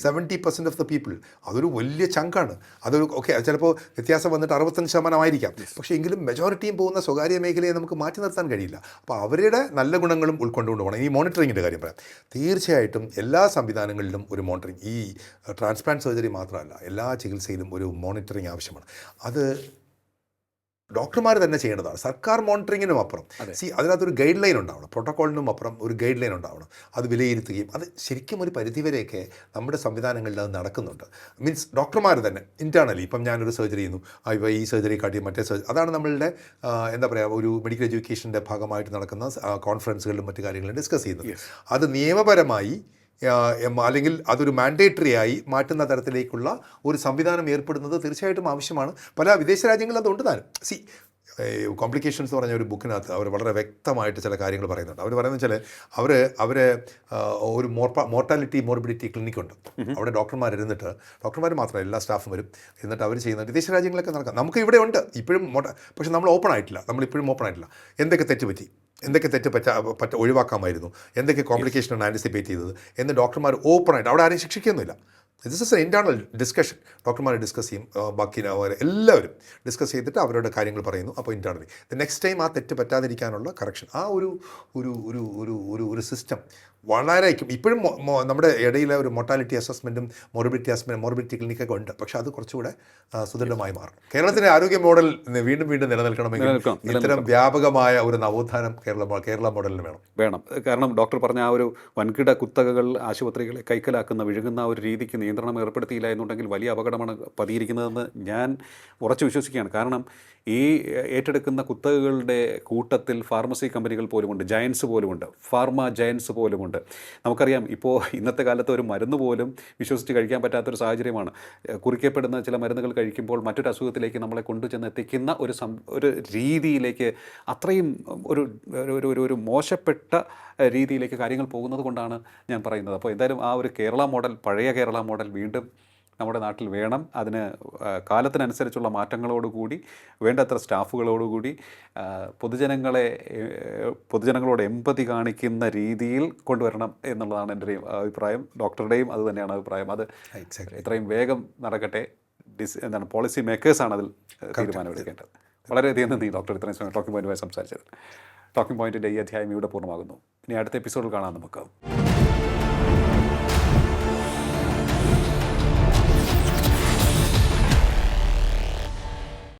70% ഓഫ് ദ പീപ്പിൾ. അതൊരു വലിയ ചങ്കാണ്. അതൊരു ഓക്കെ, ചിലപ്പോൾ വ്യത്യാസം വന്നിട്ട് 65% ആയിരിക്കാം. പക്ഷേ എങ്കിലും മെജോറിറ്റിയും പോകുന്ന സ്വകാര്യ മേഖലയെ നമുക്ക് മാറ്റി നിർത്താൻ കഴിയില്ല. അപ്പോൾ അവരുടെ നല്ല ഗുണങ്ങളും ഉൾക്കൊണ്ടുകൊണ്ട് പോകണം. ഈ മോണിറ്ററിങ്ങിൻ്റെ കാര്യം പറയാം. തീർച്ചയായിട്ടും എല്ലാ സംവിധാനങ്ങളിലും ഒരു മോണിറ്ററിങ്, ഈ ട്രാൻസ്പ്ലാന്റ് സർജറി മാത്രമല്ല, എല്ലാ ചികിത്സയിലും ഒരു മോണിറ്ററിങ് ആവശ്യമാണ്. അത് ഡോക്ടർമാർ തന്നെ ചെയ്യേണ്ടതാണ്. സർക്കാർ മോണിറ്ററിങ്ങിനും അപ്പുറം അതിനകത്തൊരു ഗൈഡ് ലൈൻ ഉണ്ടാവണം. പ്രോട്ടോക്കോളിനും അപ്പുറം ഒരു ഗൈഡ് ലൈൻ ഉണ്ടാവണം. അത് വിലയിരുത്തുകയും അത് ശരിക്കും ഒരു പരിധിവരെയൊക്കെ നമ്മുടെ സംവിധാനങ്ങളിൽ അത് നടക്കുന്നുണ്ട്. മീൻസ് ഡോക്ടർമാർ തന്നെ ഇൻറ്റേർണലി, ഇപ്പം ഞാനൊരു സർജറി ചെയ്യുന്നു, ഇപ്പോൾ ഈ സർജറി കാട്ടി മറ്റേ സർജറി, അതാണ് നമ്മളുടെ എന്താ പറയുക, ഒരു മെഡിക്കൽ എഡ്യൂക്കേഷൻ്റെ ഭാഗമായിട്ട് നടക്കുന്ന കോൺഫറൻസുകളിലും മറ്റു കാര്യങ്ങളും ഡിസ്കസ് ചെയ്യുന്നത്. അത് നിയമപരമായി അല്ലെങ്കിൽ അതൊരു മാൻഡേറ്ററി ആയി മാറ്റുന്ന തരത്തിലേക്കുള്ള ഒരു സംവിധാനം ഏർപ്പെടുന്നത് തീർച്ചയായിട്ടും ആവശ്യമാണ്. പല വിദേശ രാജ്യങ്ങളിൽ അതുകൊണ്ട് താനും. സി, കോംപ്ലിക്കേഷൻസ് എന്ന് പറഞ്ഞ ഒരു ബുക്കിനകത്ത് അവർ വളരെ വ്യക്തമായിട്ട് ചില കാര്യങ്ങൾ പറയുന്നുണ്ട്. അവർ പറയുന്നത് വെച്ചാൽ അവർ ഒരു മോർബിഡിറ്റി ക്ലിനിക്കുണ്ട്. അവിടെ ഡോക്ടർമാർ മാത്രമല്ല എല്ലാ സ്റ്റാഫും വരും. എന്നിട്ട് അവർ ചെയ്യുന്ന വിദേശ രാജ്യങ്ങളൊക്കെ നടക്കാം. നമുക്ക് ഇവിടെ ഉണ്ട് ഇപ്പോഴും പക്ഷേ നമ്മൾ ഓപ്പൺ ആയിട്ടില്ല. എന്തൊക്കെ തെറ്റുപറ്റി, എന്തൊക്കെ തെറ്റ് ഒഴിവാക്കാമായിരുന്നു, എന്തൊക്കെ കോംപ്ലിക്കേഷനാണ് ആൻറ്റിസിപ്പേറ്റ് ചെയ്തത് എന്ന് ഡോക്ടർമാർ ഓപ്പണായിട്ട്, അവിടെ ആരെയും ശിക്ഷിക്കുന്നില്ല. This is a internal discussion. ഡോക്ടർമാർ ഡിസ്കസ് ചെയ്യും, ബാക്കി എല്ലാവരും ഡിസ്കസ് ചെയ്തിട്ട് അവരുടെ കാര്യങ്ങൾ പറയുന്നു. അപ്പോൾ ഇൻറ്റേർണലി നെക്സ്റ്റ് ടൈം ആ തെറ്റ് പറ്റാതിരിക്കാനുള്ള കറക്ഷൻ, ആ ഒരു സിസ്റ്റം വളരെ ഇപ്പോഴും നമ്മുടെ ഇടയിലെ ഒരു മൊർട്ടാലിറ്റി അസസ്മെൻറ്റും മോർബിഡിറ്റി ക്ലിനിക്കൊക്കെ ഉണ്ട്. പക്ഷേ അത് കുറച്ചുകൂടെ സുദൃഢമായി മാറും. കേരളത്തിൻ്റെ ആരോഗ്യ മോഡൽ വീണ്ടും നിലനിൽക്കണമെങ്കിൽ ഇത്തരം വ്യാപകമായ ഒരു നവോത്ഥാനം കേരള മോഡലിന് വേണം. കാരണം ഡോക്ടർ പറഞ്ഞ ആ ഒരു വൻകിട കുത്തകകൾ ആശുപത്രികളെ കൈക്കലാക്കുന്ന, വിഴുങ്ങുന്ന ഒരു രീതിക്ക് നിയന്ത്രണം ഏർപ്പെടുത്തിയില്ല എന്നുണ്ടെങ്കിൽ വലിയ അപകടമാണ് പതിയിരിക്കുന്നതെന്ന് ഞാൻ ഉറച്ചു വിശ്വസിക്കുകയാണ്. കാരണം ഈ ഏറ്റെടുക്കുന്ന കുത്തകകളുടെ കൂട്ടത്തിൽ ഫാർമസി കമ്പനികൾ പോലുമുണ്ട്, ജയൻസ് പോലുമുണ്ട്, ഫാർമ ജയൻസ് പോലുമുണ്ട്. നമുക്കറിയാം, ഇപ്പോൾ ഇന്നത്തെ കാലത്ത് ഒരു മരുന്ന് പോലും വിശ്വസിച്ച് കഴിക്കാൻ പറ്റാത്തൊരു സാഹചര്യമാണ്. കുറിക്കപ്പെടുന്ന ചില മരുന്നുകൾ കഴിക്കുമ്പോൾ മറ്റൊരു അസുഖത്തിലേക്ക് നമ്മളെ കൊണ്ടുചെന്ന് എത്തിക്കുന്ന ഒരു രീതിയിലേക്ക്, അത്രയും ഒരു മോശപ്പെട്ട രീതിയിലേക്ക് കാര്യങ്ങൾ പോകുന്നത് കൊണ്ടാണ് ഞാൻ പറയുന്നത്. അപ്പോൾ എന്തായാലും ആ ഒരു പഴയ കേരള മോഡൽ വീണ്ടും നമ്മുടെ നാട്ടിൽ വേണം. അതിന് കാലത്തിനനുസരിച്ചുള്ള മാറ്റങ്ങളോടുകൂടി, വേണ്ടത്ര സ്റ്റാഫുകളോടുകൂടി, പൊതുജനങ്ങളോട് എമ്പതി കാണിക്കുന്ന രീതിയിൽ കൊണ്ടുവരണം എന്നുള്ളതാണ് എൻ്റെ അഭിപ്രായം. ഡോക്ടറുടെയും അത് തന്നെയാണ് അഭിപ്രായം. അത് എത്രയും വേഗം നടക്കട്ടെ. പോളിസി മേക്കേഴ്സാണ് അതിൽ തീരുമാനമെടുക്കേണ്ടത്. വളരെയധികം നന്ദി ഡോക്ടർ, ഇത്രയും സമയം ടോക്കിംഗ് പോയിന്റുമായി സംസാരിച്ചത്. ടോക്കിംഗ് പോയിന്റിൻ്റെ ഈ അധ്യായം ഇവിടെ പൂർണ്ണമാകുന്നു. ഇനി അടുത്ത എപ്പിസോഡിൽ കാണാം നമുക്ക്.